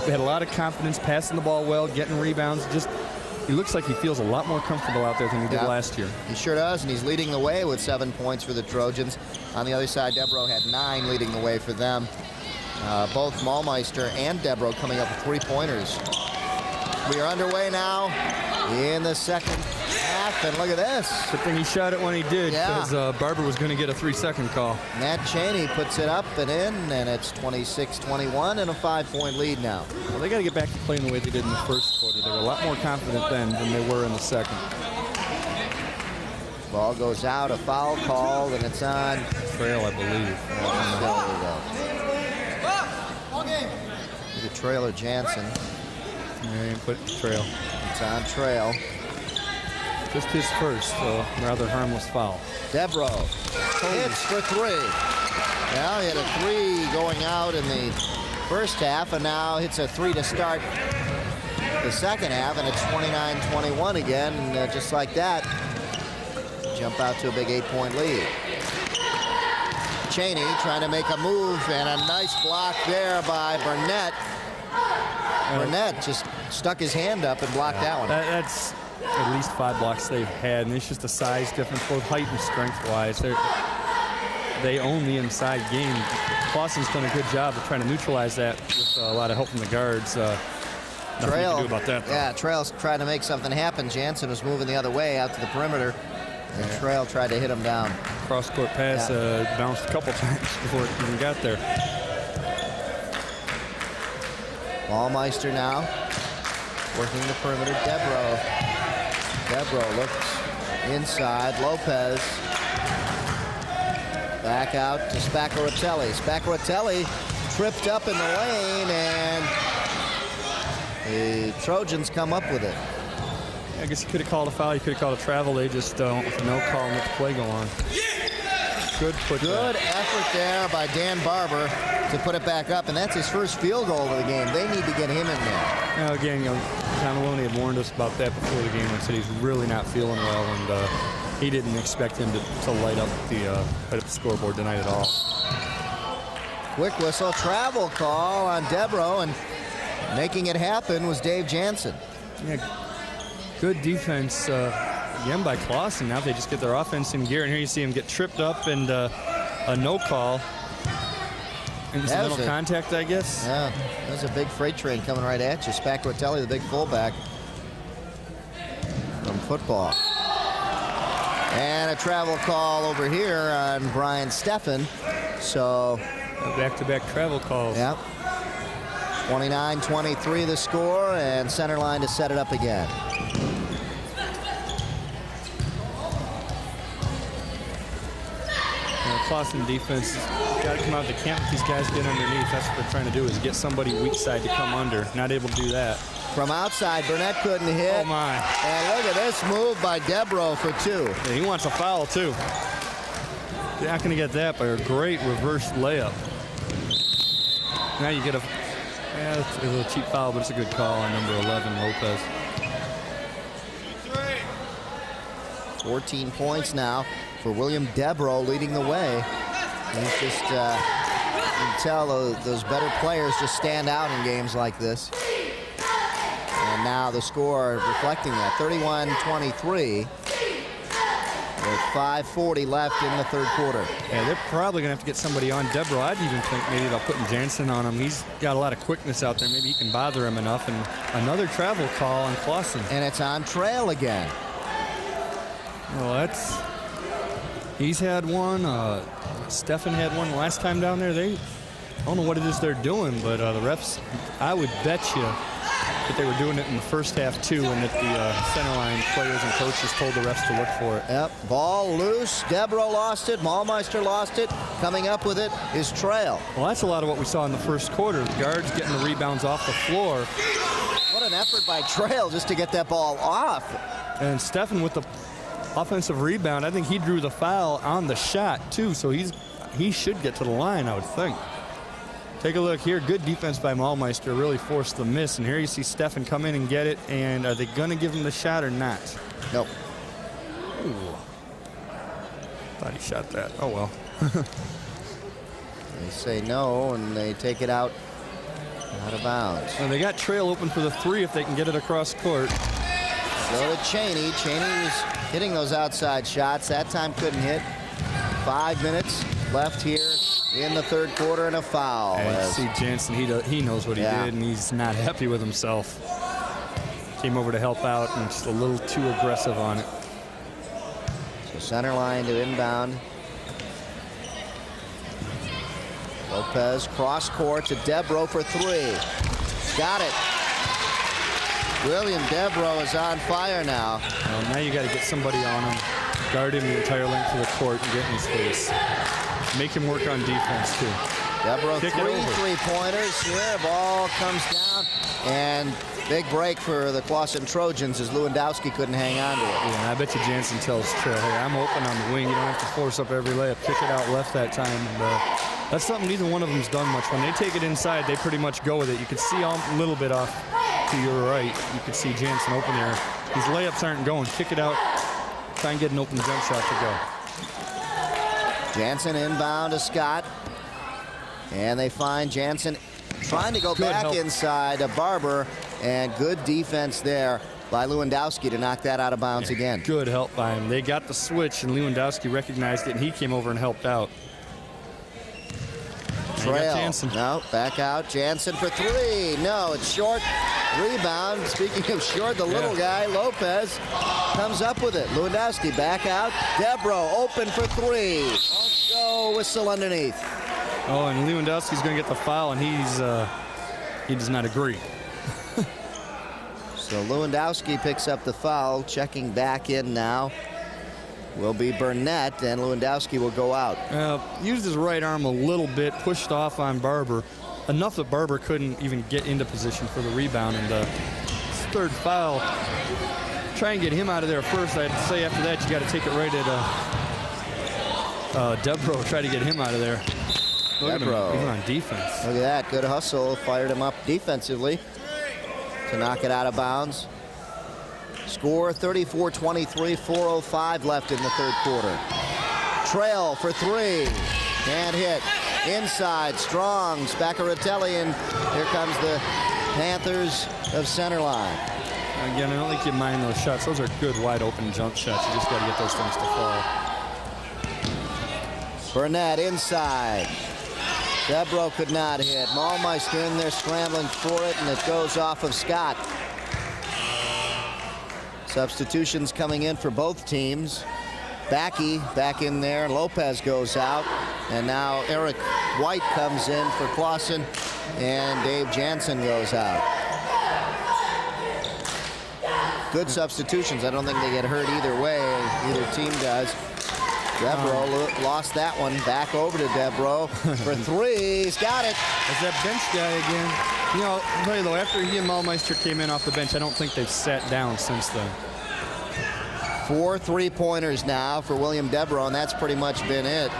had a lot of confidence, passing the ball well, getting rebounds. Just, he looks like he feels a lot more comfortable out there than he did last year. He sure does, and he's leading the way with 7 points for the Trojans. On the other side, Debro had 9 leading the way for them. Both Malmeister and Debro coming up with 3-pointers. We are underway now in the second half, and look at this. Good thing he shot it when he did, because Barber was going to get a 3-second call. Matt Cheney puts it up and in, and it's 26-21 and a 5-point lead now. Well, they got to get back to playing the way they did in the first quarter. They were a lot more confident then than they were in the second. Ball goes out, a foul called, and it's on Trail, I believe. The Trailer Jansen. Yeah, put Trail. It's on Trail. Just his first, so rather harmless foul. Debro hits for 3. Well, he had a 3 going out in the first half, and now hits a 3 to start the second half, and it's 29-21 again, and just like that, jump out to a big 8-point lead. Cheney trying to make a move, and a nice block there by Burnett. Burnett just stuck his hand up and blocked that one. That's at least 5 blocks they've had, and it's just a size difference, both height and strength-wise. They own the inside game. Clawson's done a good job of trying to neutralize that with a lot of help from the guards. Nothing you can do about that, though. Yeah, Trail's trying to make something happen. Jansen was moving the other way out to the perimeter, and Trail tried to hit him down. Cross-court pass bounced a couple times before it even got there. Ballmeister now working the perimeter. Debro looks inside. Lopez back out to Spaccaratelli. Spaccaratelli tripped up in the lane, and the Trojans come up with it. I guess he could have called a foul. He could have called a travel. They just with no call and let the play go on. Good effort there by Dan Barber to put it back up, and that's his first field goal of the game. They need to get him in there. Now again, John Maloney had warned us about that before the game and said he's really not feeling well, and he didn't expect him to light up the scoreboard tonight at all. Quick whistle, travel call on Debro, and making it happen was Dave Jansen. Yeah, good defense again by Clawson. Now they just get their offense in gear, and here you see him get tripped up and a no call. Incidental contact, I guess. Yeah, there's a big freight train coming right at you. Spaccaratelli, the big fullback from football. And a travel call over here on Brian Steffen. So back-to-back travel calls. Yeah. 29-23 the score, and center line to set it up again. Clawson defense has got to come out. They can't let these guys get underneath. That's what they're trying to do, is get somebody weak side to come under. Not able to do that. From outside, Burnett couldn't hit. Oh, my. And look at this move by Debro for 2. Yeah, he wants a foul, too. You're not going to get that by a great reverse layup. Now you get it's a little cheap foul, but it's a good call on number 11, Lopez. 14 points now for William Debro, leading the way. He's just, you can tell those better players just stand out in games like this. And now the score reflecting that, 31-23. With 5:40 left in the third quarter. Yeah, they're probably going to have to get somebody on Debro. I'd even think maybe about putting Jansen on him. He's got a lot of quickness out there. Maybe he can bother him enough. And another travel call on Clawson. And it's on Trail again. Well, he's had one. Steffen had one last time down there. I don't know what it is they're doing, but the refs, I would bet you that they were doing it in the first half too, and that the center line players and coaches told the refs to look for it. Yep, ball loose. Debro lost it. Ballmeister lost it. Coming up with it is Trail. Well, that's a lot of what we saw in the first quarter. The guards getting the rebounds off the floor. What an effort by Trail just to get that ball off. And Steffen with the offensive rebound. I think he drew the foul on the shot too, so he should get to the line, I would think. Take a look here. Good defense by Ballmeister. Really forced the miss. And here you see Steffen come in and get it. And are they going to give him the shot or not? Nope. Ooh. Thought he shot that. Oh, well. They say no, and they take it out of bounds. And they got Trail open for the 3 if they can get it across court. Go to Cheney. Cheney was hitting those outside shots. That time couldn't hit. 5 minutes left here in the third quarter, and a foul. And see Jansen, he knows what he did, and he's not happy with himself. Came over to help out and just a little too aggressive on it. So center line to inbound. Lopez cross court to Debro for 3. Got it. William Debro is on fire now. Well, now you got to get somebody on him, guard him the entire length of the court and get in his face. Make him work on defense, too. Debro, 3 3-pointers here. Ball comes down, and big break for the Clawson Trojans as Lewandowski couldn't hang on to it. Yeah, and I bet you Jansen tells Trail, hey, I'm open on the wing. You don't have to force up every layup. Kick it out left that time. And that's something neither one of them's done much. When they take it inside, they pretty much go with it. You can see a little bit off to your right, you can see Jansen open there. These layups aren't going. Kick it out. Try and get an open jump shot to go. Jansen inbound to Scott. And they find Jansen trying to go Good back help. inside to Barber. And good defense there by Lewandowski to knock that out of bounds again. Good help by him. They got the switch, and Lewandowski recognized it, and he came over and helped out. Trail. Jansen. No, back out. Jansen for three. No, it's short. Rebound. Speaking of short, the little guy, Lopez, comes up with it. Lewandowski back out. Debro open for three. Also whistle underneath. Oh, and Lewandowski's going to get the foul, and he does not agree. So Lewandowski picks up the foul. Checking back in now will be Burnett, and Lewandowski will go out. Used his right arm a little bit, pushed off on Barber, enough that Barber couldn't even get into position for the rebound. And his third foul, try and get him out of there first. I'd say after that, you got to take it right at Debro. Try to get him out of there. Look at him. He's on defense. Look at that. Good hustle. Fired him up defensively to knock it out of bounds. Score 34-23, 4:05 left in the third quarter. Trail for three. Can't hit. Inside, Strong, Spaccaratelli, and here comes the Panthers of center line. Again, I don't think you mind those shots. Those are good, wide open jump shots. You just got to get those things to fall. Burnett inside. Debro could not hit. Maulmeister in there scrambling for it, and it goes off of Scott. Substitutions coming in for both teams. Backey back in there. Lopez goes out. And now Eric White comes in for Clawson. And Dave Jansen goes out. Good substitutions. I don't think they get hurt either way. Either team does. Debro lost that one. Back over to Debro for three. He's got it. That's that bench guy again. You know, I'll tell you though, after he and Maulmeister came in off the bench, I don't think they've sat down since then. 4 3-pointers now for William Debro, and that's pretty much been it.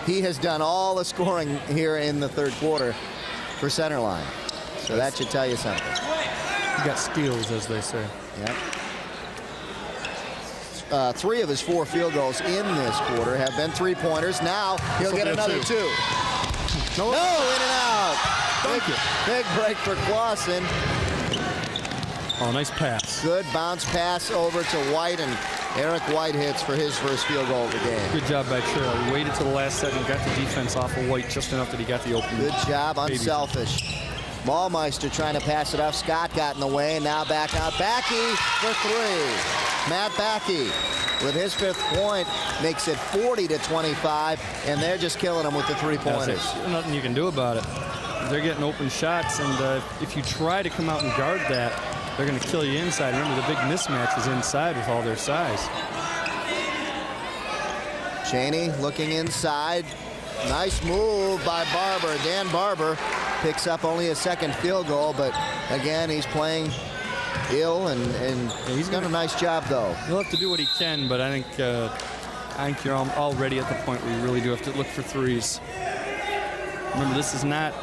He has done all the scoring here in the third quarter for Centerline. So that should tell you something. He got steals, as they say. Yep. 3 of his 4 field goals in this quarter have been 3-pointers. Now he'll get another 2. No, in and out. Big break for Clawson. Oh, nice pass. Good bounce pass over to White, and Eric White hits for his first field goal of the game. Good job by Trail. He waited till the last second, got the defense off of White just enough that he got the open. Good job, unselfish. Maulmeister trying to pass it off. Scott got in the way, and now back out. Backey for 3. Matt Backey with his 5th point makes it 40-25, and they're just killing him with the 3-pointers. There's nothing you can do about it. They're getting open shots, and if you try to come out and guard that, they're going to kill you inside. Remember, the big mismatch is inside with all their size. Cheney looking inside. Nice move by Barber. Dan Barber picks up only a 2nd field goal, but again, he's playing ill, and he's done a nice job, though. He'll have to do what he can, but I think you're already at the point where you really do have to look for threes. Remember, this is not,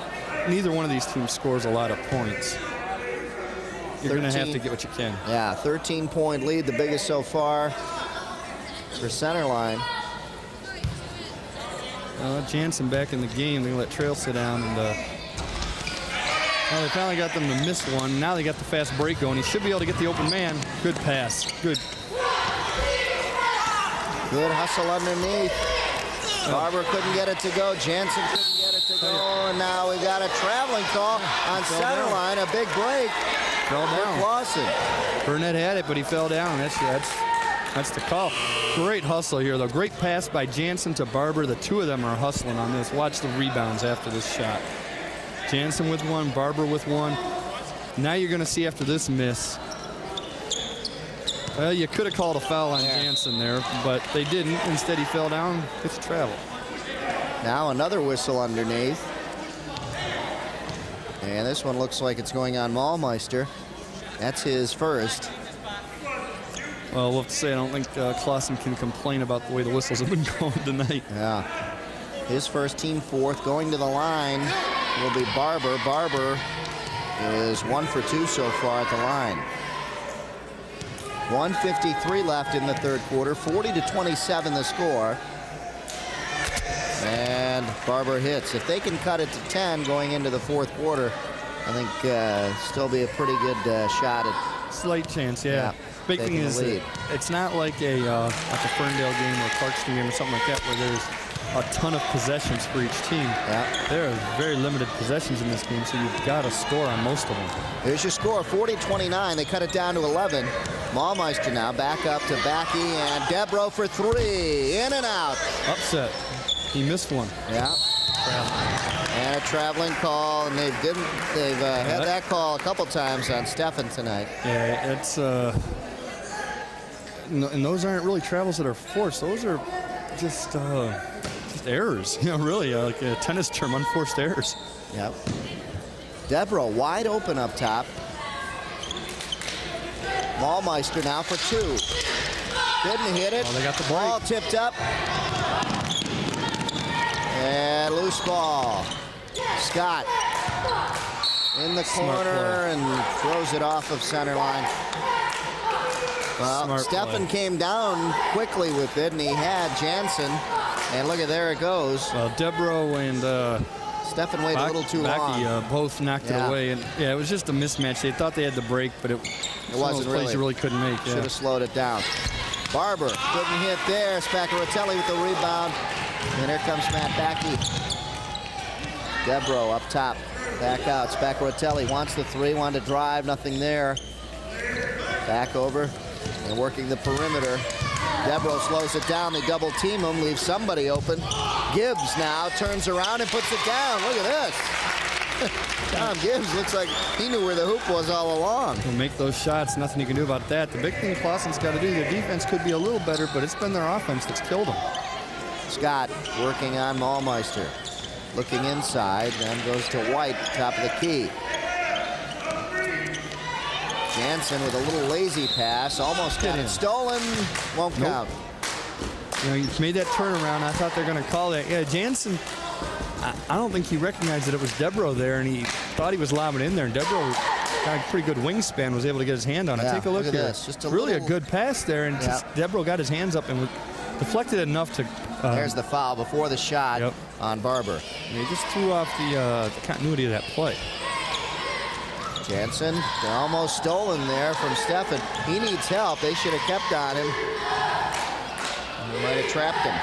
neither one of these teams scores a lot of points. You're going to have to get what you can. Yeah, 13-point lead, the biggest so far for Centerline. Jansen back in the game. They let Trail sit down, and well, they finally got them to miss one. Now they got the fast break going. He should be able to get the open man. Good pass. Good Hustle underneath. Barber couldn't get it to go. Jansen couldn't get it to go. And now we got a traveling call on Centerline. A big break. Fell down. Clawson. Burnett had it, but he fell down. That's the call. Great hustle here, though. Great pass by Jansen to Barber. The 2 of them are hustling on this. Watch the rebounds after this shot. Jansen with 1, Barber with 1. Now you're going to see after this miss. Well, you could have called a foul on Jansen there, but they didn't. Instead, he fell down. Gets travel. Now another whistle underneath. And this one looks like it's going on Maulmeister. That's his first. Well, we'll have to say I don't think Clawson can complain about the way the whistles have been going tonight. Yeah. His first, team 4th. Going to the line will be Barber. Barber is 1 for 2 so far at the line. 1:53 left in the third quarter. 40-27 the score. And Barber hits. If they can cut it to 10 going into the fourth quarter, I think still be a pretty good shot at. Slight chance, yeah. Big thing is it's not like a Ferndale game or Clarkston game or something like that where there's a ton of possessions for each team. Yeah. There are very limited possessions in this game, so you've got to score on most of them. Here's your score, 40-29. They cut it down to 11. Maulmeister now back up to Backey, and Debro for 3. In and out. Upset. He missed one. Yeah. And a traveling call, and they've had that call a couple times on Steffen tonight. Yeah, it's and those aren't really travels that are forced. Those are just errors. You know, really, like a tennis term, unforced errors. Yep. Debro wide open up top. Maulmeister now for 2. Didn't hit it. Oh, they got the ball break. tipped up. And loose ball. Scott in the corner and throws it off of center line. Well, Steffen came down quickly with it, and he had Jansen. And look at, there it goes. Well, Debro and Steffen waited a little too long. Both knocked it away, and yeah, it was just a mismatch. They thought they had the break, but it wasn't really. You really couldn't make. Should have slowed it down. Barber couldn't hit there. Spaccaratelli with the rebound. And here comes Matt Backey. Debro up top. Back out. Spaccaratelli wants the 3, wanted to drive. Nothing there. Back over and working the perimeter. Debro slows it down. They double team him. Leaves somebody open. Gibbs now turns around and puts it down. Look at this. Tom Gibbs looks like he knew where the hoop was all along. He'll make those shots. Nothing you can do about that. The big thing Clawson's got to do, their defense could be a little better, but it's been their offense that's killed them. Scott working on Maulmeister. Looking inside, then goes to White, top of the key. Jansen with a little lazy pass, almost got it stolen, won't count. You know, he made that turnaround. I thought they were going to call that. Yeah, Jansen, I don't think he recognized that it was Debro there, and he thought he was lobbing in there, and Debro got a pretty good wingspan, was able to get his hand on it. Take a look at here. this. Just really a good pass there, and just Debro got his hands up and deflected enough to... There's the foul before the shot on Barber. And he just threw off the continuity of that play. Jansen, they're almost stolen there from Steffen. He needs help. They should have kept on him. They might have trapped him.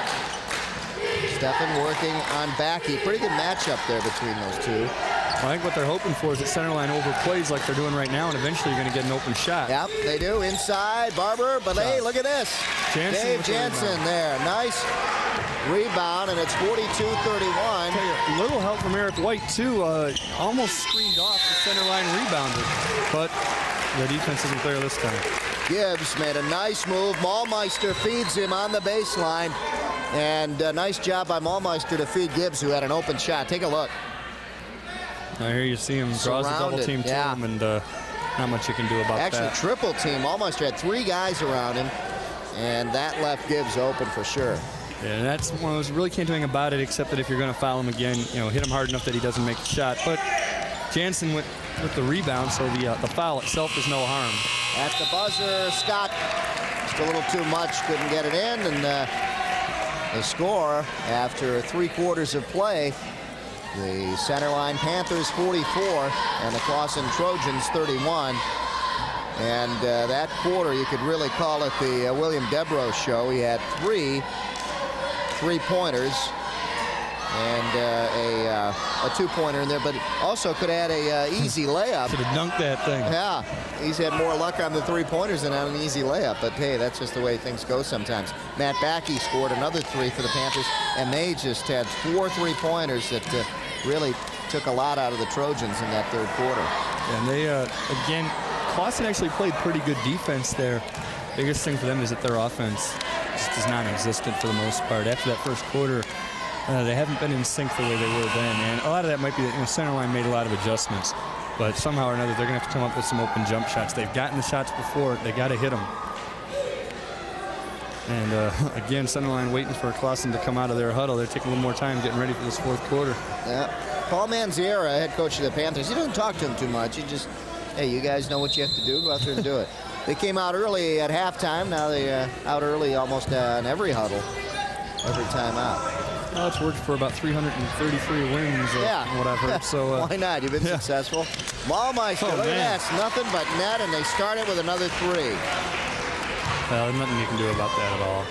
Steffen working on Backey. Pretty good matchup there between those two. I think what they're hoping for is that center line overplays like they're doing right now, and eventually you're going to get an open shot. Yep, they do. Inside, Barber, but hey, look at this. Dave Jansen there. Nice rebound, and it's 42-31. A little help from Eric White, too. Almost screened off the center line rebounder, but the defense isn't there this time. Gibbs made a nice move. Maulmeister feeds him on the baseline, and a nice job by Maulmeister to feed Gibbs, who had an open shot. Take a look. Now here you see him draws a double team to him, and not much you can do about that. Actually, triple team. Maulmeister had 3 guys around him, and that left Gibbs open for sure. Yeah, and that's one of those, really can't do anything about it, except that if you're going to foul him again, you know, hit him hard enough that he doesn't make the shot. But Jansen went with the rebound, so the foul itself is no harm. At the buzzer, Scott just a little too much, couldn't get it in, and the score after 3 quarters of play. The center line Panthers 44 and the Clawson Trojans 31. And that quarter, you could really call it the William Debro show. He had 3 3-pointers and a 2-pointer in there, but also could add a easy layup. Could have dunked that thing. Yeah, he's had more luck on the 3-pointers than on an easy layup, but hey, that's just the way things go sometimes. Matt Backey scored another 3 for the Panthers, and they just had 4 3-pointers that really took a lot out of the Trojans in that third quarter. And they, again, Clawson actually played pretty good defense there. Biggest thing for them is that their offense just is non-existent for the most part. After that first quarter, they haven't been in sync the way they were then. And a lot of that might be that center line made a lot of adjustments. But somehow or another, they're going to have to come up with some open jump shots. They've gotten the shots before. They got to hit them. And again, center line waiting for Clawson to come out of their huddle. They're taking a little more time getting ready for this fourth quarter. Yeah. Paul Manziera, head coach of the Panthers, he doesn't talk to him too much. He just, hey, you guys know what you have to do. Go out there and do it. They came out early at halftime. Now they're out early almost on every huddle, every time out. Well, it's worked for about 333 wins, from what I've heard. So why not? You've been successful. Ballmeister, look at that. It's nothing but net, and they start it with another 3. Well, there's nothing you can do about that at all.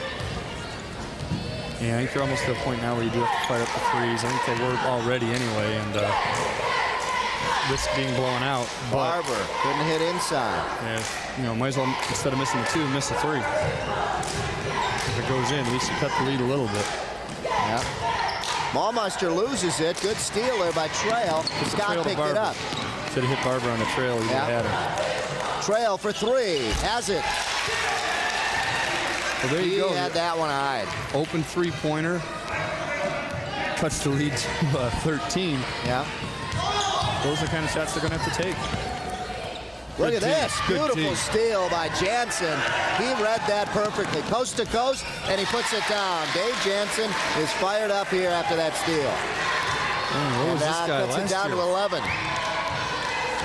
Yeah, I think you're almost to a point now where you do have to fight up the threes. I think they were already anyway, and this being blown out. Barber couldn't hit inside. Yeah, might as well, instead of missing the 2, miss the 3. If it goes in, at least you cut the lead a little bit. Yeah. Ballmeister loses it. Good steal there by Trail. Scott picked it up. Should have hit Barber on the trail. He had him. Trail for 3. Has it. Well, there you go. He had that one eyed. Open 3-pointer. Cuts the lead to 13. Yeah. Those are the kind of shots they're going to have to take. Look at this. Beautiful steal by Jansen. He read that perfectly. Coast to coast, and he puts it down. Dave Jansen is fired up here after that steal. What was this guy puts it down to 11.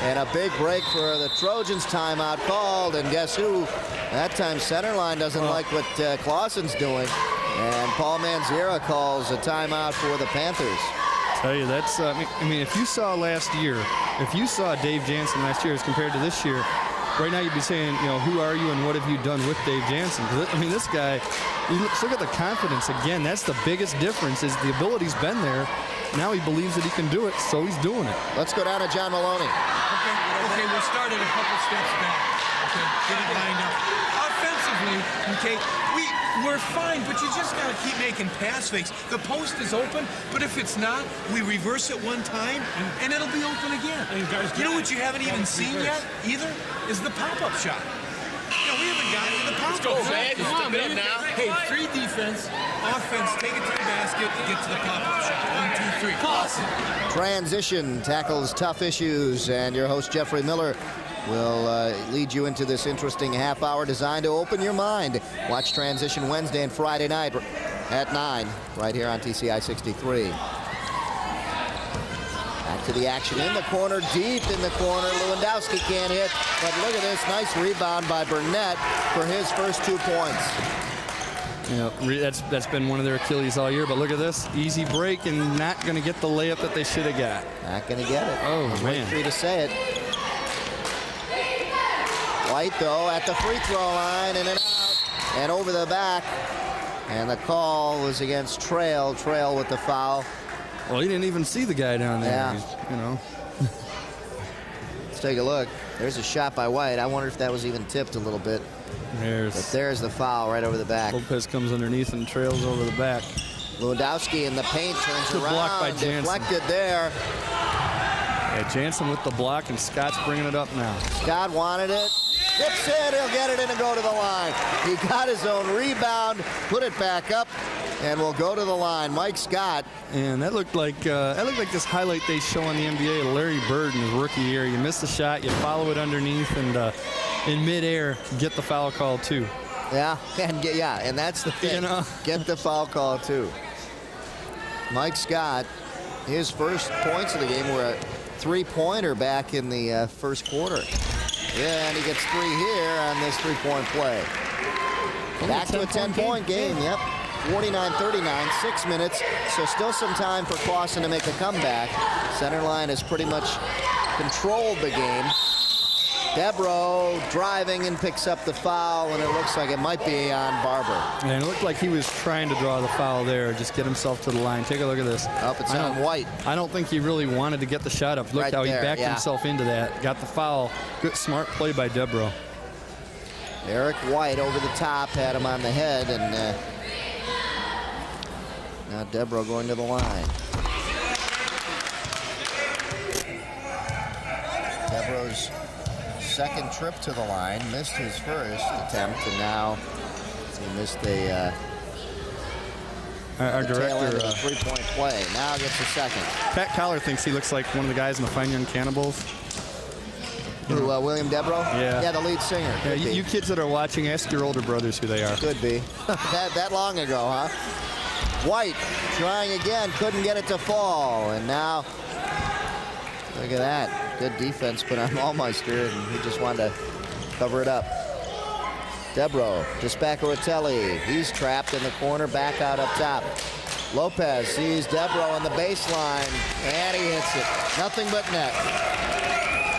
And a big break for the Trojans. Timeout called, and guess who? That time center line doesn't like what Clawson's doing. And Paul Manziera calls a timeout for the Panthers. Tell you, that's, I mean, if you saw last year, if you saw Dave Jansen last year as compared to this year, right now you'd be saying, who are you and what have you done with Dave Jansen? Because, I mean, this guy, look at the confidence. Again, that's the biggest difference is the ability's been there. Now he believes that he can do it, so he's doing it. Let's go down to John Maloney. Okay, we'll start it a couple steps back. Okay, get it lined up. Offensively, okay, we're fine, but you just got to keep making pass fakes. The post is open, but if it's not, we reverse it one time, and it'll be open again. You know what you haven't even seen yet, either, is the pop-up shot. We haven't gotten to the pop-up shot. Come on, man. Hey, 3 defense, offense, take it to the basket, get to the pop-up shot. 1, 2, 3. Awesome. Transition tackles tough issues, and your host, Jeffrey Miller, will lead you into this interesting half-hour designed to open your mind. Watch Transition Wednesday and Friday night at 9, right here on TCI 63. Back to the action in the corner, deep in the corner. Lewandowski can't hit, but look at this nice rebound by Burnett for his first 2 points. That's been one of their Achilles all year, but look at this. Easy break and not going to get the layup that they should have got. Not going to get it. Oh, man. Wait for you to say it. White, though, at the free throw line, in and out, and over the back. And the call was against Trail. Trail with the foul. Well, he didn't even see the guy down there. Yeah. Let's take a look. There's a shot by White. I wonder if that was even tipped a little bit. But there's the foul right over the back. Lopez comes underneath and trails over the back. Lewandowski in the paint, turns around, block by Jansen. Deflected there. Yeah, Jansen with the block, and Scott's bringing it up now. Scott wanted it. Dips it, he'll get it in and go to the line. He got his own rebound, put it back up, and will go to the line. Mike Scott. And that looked like this highlight they show on the NBA of Larry Bird in his rookie year. You miss the shot, you follow it underneath, and in midair, get the foul call too. Yeah, and that's the thing. Get the foul call too. Mike Scott, his first points of the game were a 3-pointer back in the first quarter. Yeah, and he gets 3 here on this 3-point play. Back to a 10-point game, yep. 49-39, 6 minutes, so still some time for Clawson to make a comeback. Center line has pretty much controlled the game. Debro driving and picks up the foul, and it looks like it might be on Barber. And it looked like he was trying to draw the foul there, just get himself to the line. Take a look at this. It's on White. I don't think he really wanted to get the shot up. Look right how there, he backed himself into that. Got the foul. Good, smart play by Debro. Eric White over the top, had him on the head, and now Debro going to the line. Debro's second trip to the line, missed his first attempt, and now he missed our director, a 3-point play. Now gets a second. Pat Collar thinks he looks like one of the guys in the Fine Young Cannibals. Who, William Debro? Yeah. Yeah, the lead singer. Yeah, Could be. you kids that are watching, ask your older brothers who they are. Could be. that long ago, huh? White trying again, couldn't get it to fall. And now, look at that. Good defense put on Allmeister, and he just wanted to cover it up. Debro, just back to Rotelli. He's trapped in the corner, back out up top. Lopez sees Debro on the baseline, and he hits it. Nothing but net.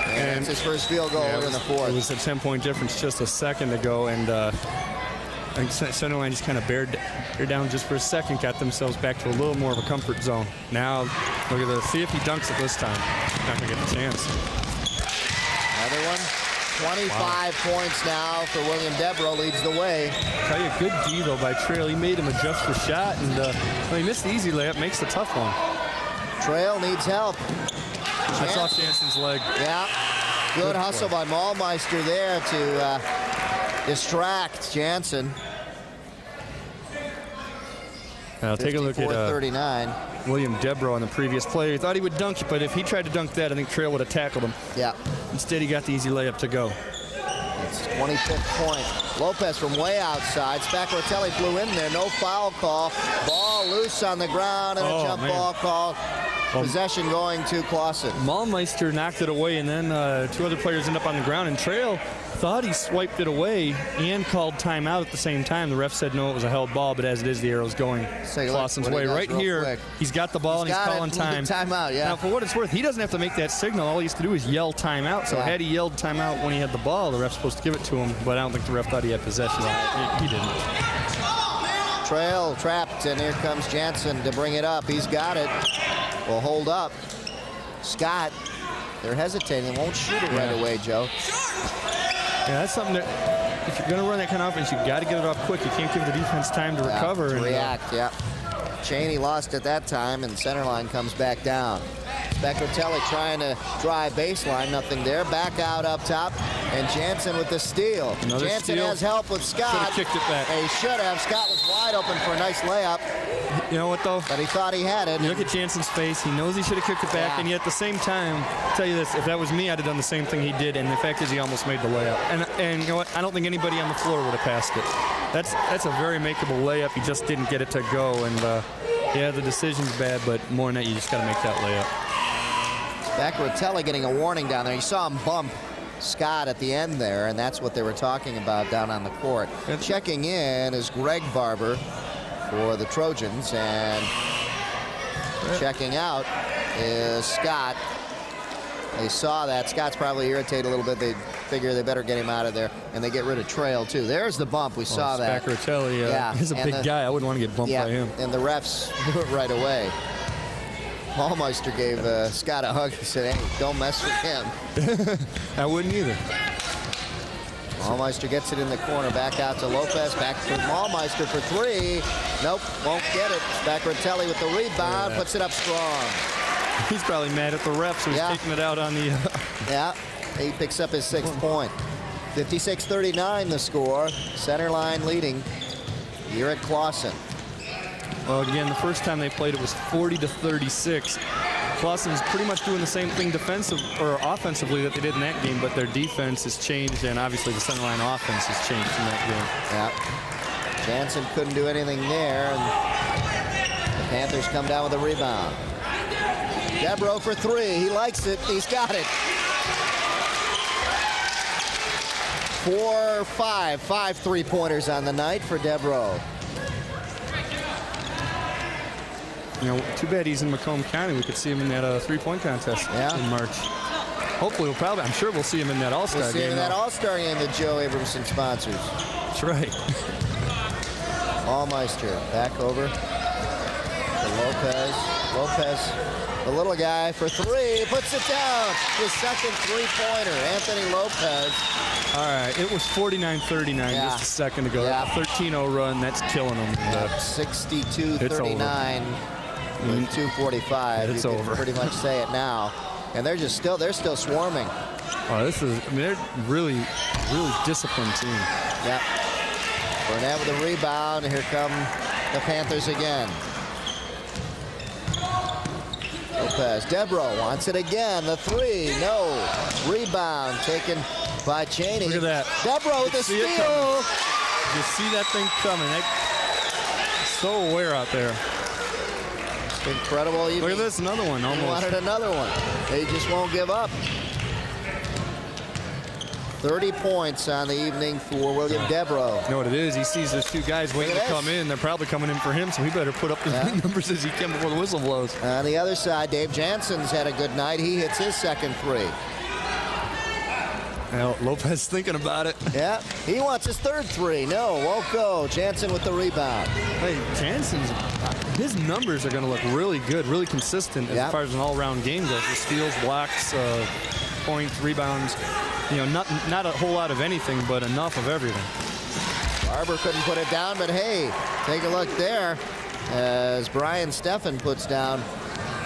And it's his first field goal in the fourth. It was a 10-point difference just a second ago, and center line just kind of bared down just for a second, got themselves back to a little more of a comfort zone. Now, look at this. See if he dunks it this time. Not going to get the chance. Another one. 25 points now for William Debro, leads the way. I'll tell you, good D, though, by Trail. He made him adjust the shot, and when he missed the easy layup, makes the tough one. Trail needs help. That's off Jansen's leg. Yeah. Good hustle by Allmeister there to distract Jansen. Now take a look at 39. William Debro on the previous play. He thought he would dunk it, but if he tried to dunk that, I think Trail would have tackled him. Yeah. Instead, he got the easy layup to go. It's 25th point. Lopez from way outside. Spaccaratelli flew in there. No foul call. Ball loose on the ground, and a jump ball call. Possession going to Clawson. Allmeister knocked it away, and then two other players end up on the ground, and Trail thought he swiped it away and called timeout at the same time. The ref said no, it was a held ball, but as it is, the arrow's going Clawson's way. Right here, quick. He's got the ball, and he's calling time. Timeout, yeah. Now, for what it's worth, he doesn't have to make that signal. All he has to do is yell timeout. So had he yelled timeout when he had the ball, the ref's supposed to give it to him, but I don't think the ref thought he had possession. He didn't. Trail trapped, and here comes Jansen to bring it up. He's got it. Will hold up. Scott, they're hesitating. Won't shoot it right away, Joe. Yeah, that's something that if you're going to run that kind of offense, you've got to get it off quick. You can't give the defense time to recover. To react, Cheney lost at that time, and center line comes back down. Spaccaratelli trying to drive baseline, nothing there. Back out up top, and Jansen with the steal. Another Jansen steal. has help with Scott. Should have kicked it back. He should have. Scott was wide open for a nice layup. You know what, though? But he thought he had it. You look at Jansen's face. He knows he should have kicked it back, and yet at the same time, I'll tell you this, if that was me, I'd have done the same thing he did, and the fact is he almost made the layup. And you know what? I don't think anybody on the floor would have passed it. That's a very makeable layup. He just didn't get it to go, and yeah, the decision's bad, but more than that, you just got to make that layup. Spaccaratelli getting a warning down there. You saw him bump Scott at the end there, and that's what they were talking about down on the court. Checking in is Greg Barber for the Trojans, and checking out is Scott. They saw that. Scott's probably irritated a little bit. They figure they better get him out of there, and they get rid of Trail, too. There's the bump. We saw that. Spaccaratelli, he's a big guy. I wouldn't want to get bumped by him. And the refs knew it right away. Allmeister gave Scott a hug. He said, hey, don't mess with him. I wouldn't either. Allmeister gets it in the corner. Back out to Lopez. Back to Allmeister for three. Nope, won't get it. Spaccaratelli with the rebound. Puts it up strong. He's probably mad at the refs who's taking it out on the... Yeah, he picks up his 6th point. 56-39 the score. Center line leading here at Clawson. Well, again, the first time they played, it was 40-36. Clawson's pretty much doing the same thing offensively that they did in that game, but their defense has changed, and obviously the center line offense has changed in that game. Yeah. Jansen couldn't do anything there, and the Panthers come down with a rebound. Debro for three. He likes it. He's got it. 5 three-pointers on the night for Debro. You know, too bad he's in Macomb County. We could see him in that three-point contest in March. Hopefully, I'm sure we'll see him in that All-Star game. We'll see him in that All-Star game that Joe Abramson sponsors. That's right. Allmeister back over to Lopez. Lopez, the little guy for three, puts it down. His second three-pointer, Anthony Lopez. All right, it was 49-39 just a second ago. That 13-0 run, that's killing them. 62-39 with 2:45. It's you can over. pretty much say it now. And they're still swarming. Oh, they're really disciplined team. Yep. Burnett with the rebound. Here come the Panthers again. Lopez. Debro wants it again. The three, no. Rebound taken by Cheney. Look at that. Debro with the See it steal. coming. You see that thing coming. So aware out there. Incredible. Look at this, another one He almost. wanted another one. They just won't give up. 30 points on the evening for William Debro. You know what it is? He sees those two guys waiting to come in. They're probably coming in for him, so he better put up as many numbers as he can before the whistle blows. On the other side, Dave Jansen's had a good night. He hits his second three. Well, Lopez thinking about it. Yeah, he wants his third three. No, won't go. Jansen with the rebound. Hey, his numbers are going to look really good, really consistent as far as an all-around game goes. The steals, blocks, points, rebounds. You know, not a whole lot of anything, but enough of everything. Barber couldn't put it down, but hey, take a look there as Brian Steffen puts down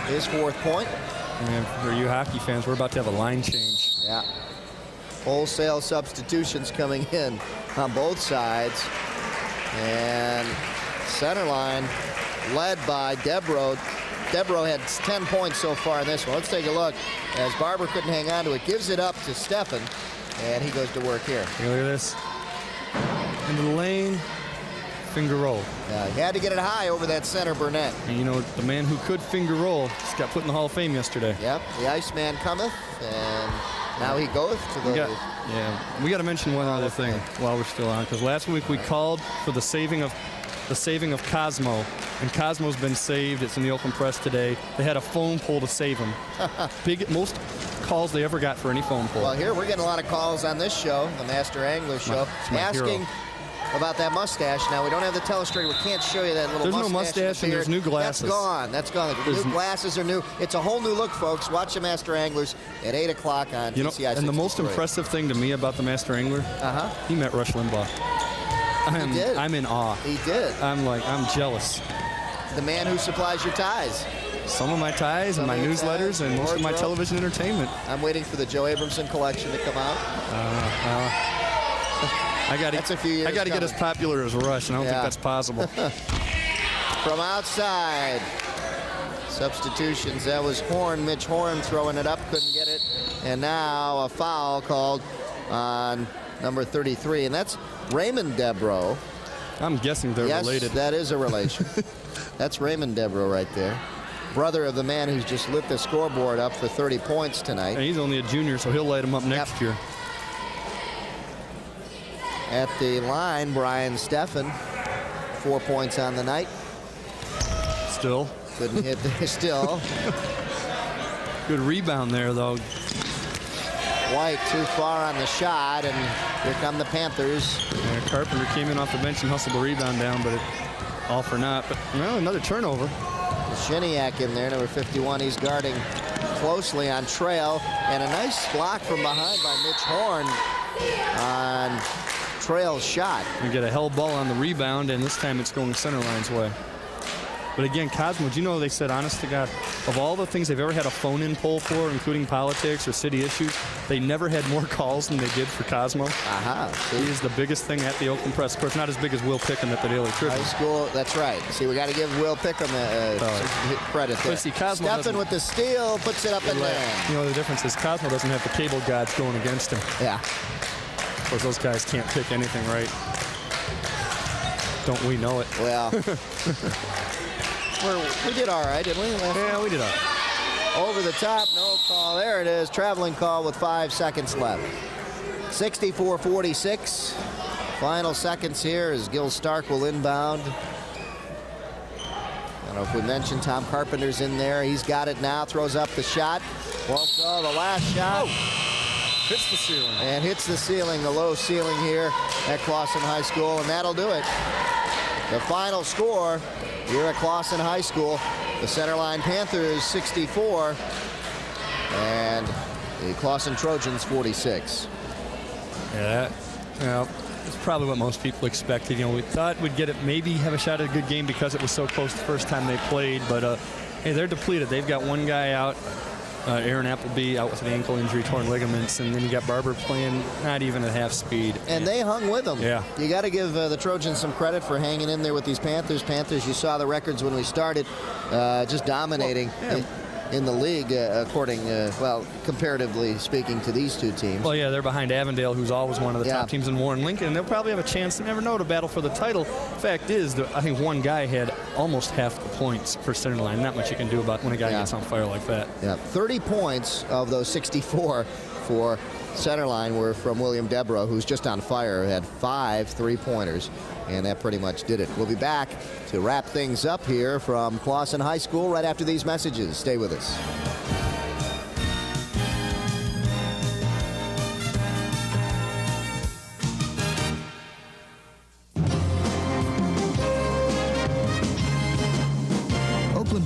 his fourth point. And for you hockey fans, we're about to have a line change. Yeah. Wholesale substitutions coming in on both sides. And center line led by Debro. Debro had 10 points so far in this one. Let's take a look as Barber couldn't hang on to it. Gives it up to Steffen, and he goes to work here. Look at this. Into the lane, finger roll. Yeah, he had to get it high over that center, Burnett. And you know, the man who could finger roll just got put in the Hall of Fame yesterday. Yep, the Iceman cometh, and now he goeth to the... We got to mention one other thing while we're still on, because last week we called for the saving of Cosmo, and Cosmo's been saved. It's in the Oakland Press today. They had a phone pole to save him. Most calls they ever got for any phone pole. Well, here we're getting a lot of calls on this show, the Master Angler Show, asking about that mustache. Now, we don't have the telestrator. We can't show you that little mustache. There's no mustache, and there's new glasses. That's gone. That's gone. The new glasses are new. It's a whole new look, folks. Watch the Master Anglers at 8 o'clock on TCI. And the most impressive thing to me about the Master Angler, he met Rush Limbaugh. He did. I'm in awe. He did. I'm jealous. The man who supplies your ties. Some of my ties and my newsletters and most of my television entertainment. I'm waiting for the Joe Abramson collection to come out. That's a few years I got to get as popular as Rush, and I don't think that's possible. From outside, substitutions. That was Mitch Horn throwing it up, couldn't get it. And now a foul called on number 33, and that's Raymond Debro. I'm guessing they're related. Yes, that is a relation. That's Raymond Debro right there. Brother of the man who's just lit the scoreboard up for 30 points tonight. And he's only a junior, so he'll light him up next year. At the line, Brian Steffen, 4 points on the night. Still. Couldn't hit there still. Good rebound there, though. White too far on the shot, and here come the Panthers. Yeah, Carpenter came in off the bench and hustled the rebound down, but all for naught. But, well, another turnover. Shiniak in there, number 51. He's guarding closely on Trail, and a nice block from behind by Mitch Horn on Trail's shot. We get a held ball on the rebound, and this time it's going center line's way. But again, Cosmo, do you know they said, honest to God, of all the things they've ever had a phone-in poll for, including politics or city issues, they never had more calls than they did for Cosmo. He is the biggest thing at the Oakland Press. Of course, not as big as Will Pickham at the Daily Tribune. High school, that's right. See, we got to give Will Pickham credit there. But see, Cosmo Steffen with the steal, puts it up and down. You know, the difference is Cosmo doesn't have the cable gods going against him. Yeah. Of course, those guys can't pick anything right. Don't we know it? Well, we did all right, didn't we? Yeah, we did all right. Over the top, no call. There it is, traveling call with 5 seconds left. 64-46. Final seconds here as Gil Stark will inbound. I don't know if we mentioned Tom Carpenter's in there. He's got it now, throws up the shot. Won't go, the last shot. Hits the ceiling. And hits the ceiling, the low ceiling here at Clawson High School, and that'll do it. The final score here at Clawson High School, the Centerline Panthers 64 and the Clawson Trojans 46. Yeah, it's probably what most people expected. You know, we thought we'd get it, maybe have a shot at a good game because it was so close the first time they played, but hey, they're depleted. They've got one guy out, Aaron Appleby, out with an ankle injury, torn ligaments, and then you got Barber playing not even at half speed. And they hung with them. Yeah. You got to give the Trojans some credit for hanging in there with these Panthers. Panthers, you saw the records when we started, just dominating. Well, in the league, comparatively speaking to these two teams. Well, yeah, they're behind Avondale, who's always one of the top teams in Warren Lincoln, and they'll probably have a chance, you never know, to battle for the title. Fact is, I think one guy had almost half the points for center line. Not much you can do about when a guy gets on fire like that. Yeah, 30 points of those 64 for center line were from William Debro, who's just on fire, had 5 3-pointers, and that pretty much did it. We'll be back to wrap things up here from Clawson High School right after these messages. Stay with us.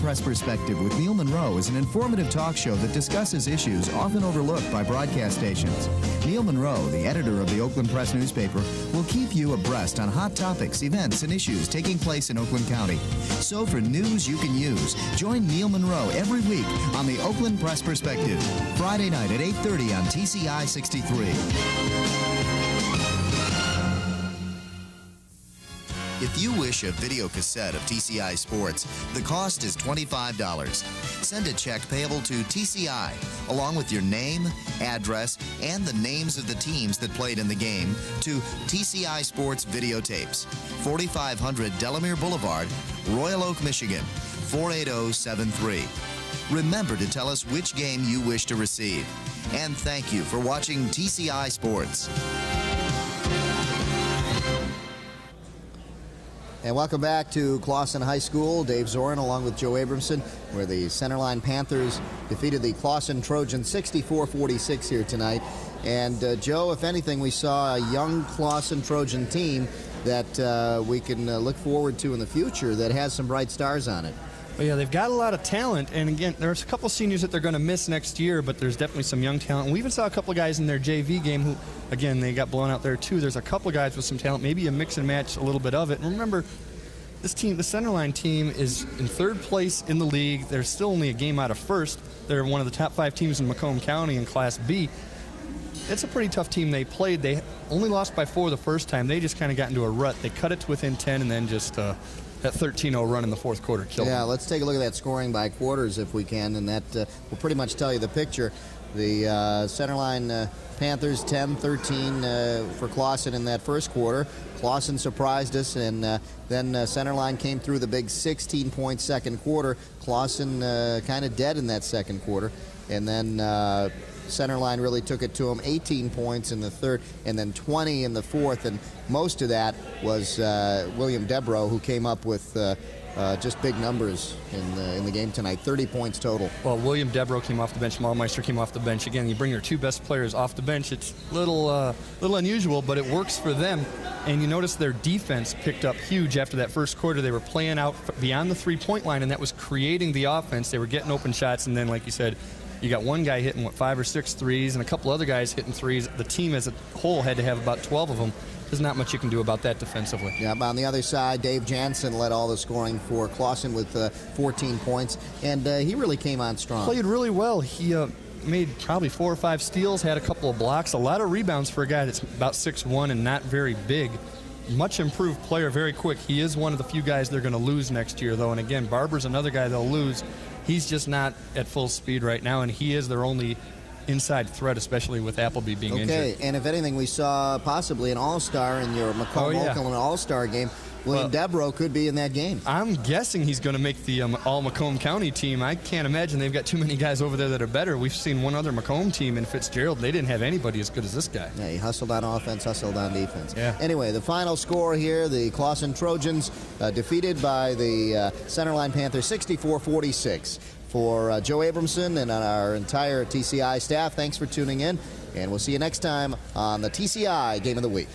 Press Perspective with Neil Monroe is an informative talk show that discusses issues often overlooked by broadcast stations. Neil Monroe, the editor of the Oakland Press newspaper, will keep you abreast on hot topics, events, and issues taking place in Oakland County. So for news you can use, join Neil Monroe every week on the Oakland Press Perspective, Friday night at 8:30 on TCI 63. If you wish a video cassette of TCI Sports, the cost is $25. Send a check payable to TCI, along with your name, address, and the names of the teams that played in the game, to TCI Sports Videotapes, 4500 Delamere Boulevard, Royal Oak, Michigan, 48073. Remember to tell us which game you wish to receive. And thank you for watching TCI Sports. And welcome back to Clawson High School. Dave Zorin along with Joe Abramson, where the Centerline Panthers defeated the Clawson Trojans 64-46 here tonight. And Joe, if anything, we saw a young Clawson Trojan team that we can look forward to in the future that has some bright stars on it. Well, yeah, they've got a lot of talent, and again, there's a couple seniors that they're going to miss next year, but there's definitely some young talent. And we even saw a couple of guys in their JV game who, again, they got blown out there too. There's a couple of guys with some talent, maybe a mix and match a little bit of it. And remember, this team, the Centerline team, is in 3rd place in the league. They're still only a game out of 1st. They're one of the top 5 teams in Macomb County in Class B. It's a pretty tough team they played. They only lost by 4 the first time. They just kind of got into a rut. They cut it to within 10, and then just that 13-0 run in the 4th quarter killed them. Yeah, let's take a look at that scoring by quarters if we can, and that will pretty much tell you the picture. The Centerline Panthers 10-13 for Clawson in that first quarter. Clawson surprised us, and then Centerline came through the big 16-point second quarter. Clawson kind of dead in that second quarter, and then Centerline really took it to them. 18 points in the third, and then 20 in the fourth, and most of that was William Debro, who came up with just big numbers in the game tonight. 30 points total. Well, William Debro came off the bench. Malmeister came off the bench. Again, you bring your 2 best players off the bench. It's a little unusual, but it works for them. And you notice their defense picked up huge after that first quarter. They were playing out beyond the 3-point line, and that was creating the offense. They were getting open shots, and then, like you said, you got one guy hitting, 5 or 6 threes, and a couple other guys hitting threes. The team as a whole had to have about 12 of them. There's not much you can do about that defensively. Yeah, on the other side, Dave Jansen led all the scoring for Clawson with 14 points, and he really came on strong. Played really well. He made probably 4 or 5 steals, had a couple of blocks, a lot of rebounds for a guy that's about 6'1" and not very big. Much improved player, very quick. He is one of the few guys they're going to lose next year, though. And again, Barber's another guy they'll lose. He's just not at full speed right now, and he is their only inside threat, especially with Appleby being injured. Okay, and if anything, we saw possibly an all-star in your Macomb-Oakland all-star game. William Debro could be in that game. I'm guessing he's going to make the all-Macomb County team. I can't imagine they've got too many guys over there that are better. We've seen one other Macomb team in Fitzgerald. They didn't have anybody as good as this guy. Yeah, he hustled on offense, hustled on defense. Yeah. Anyway, the final score here, the Clawson Trojans defeated by the Centerline Panthers 64-46. For Joe Abramson and our entire TCI staff, thanks for tuning in, and we'll see you next time on the TCI Game of the Week.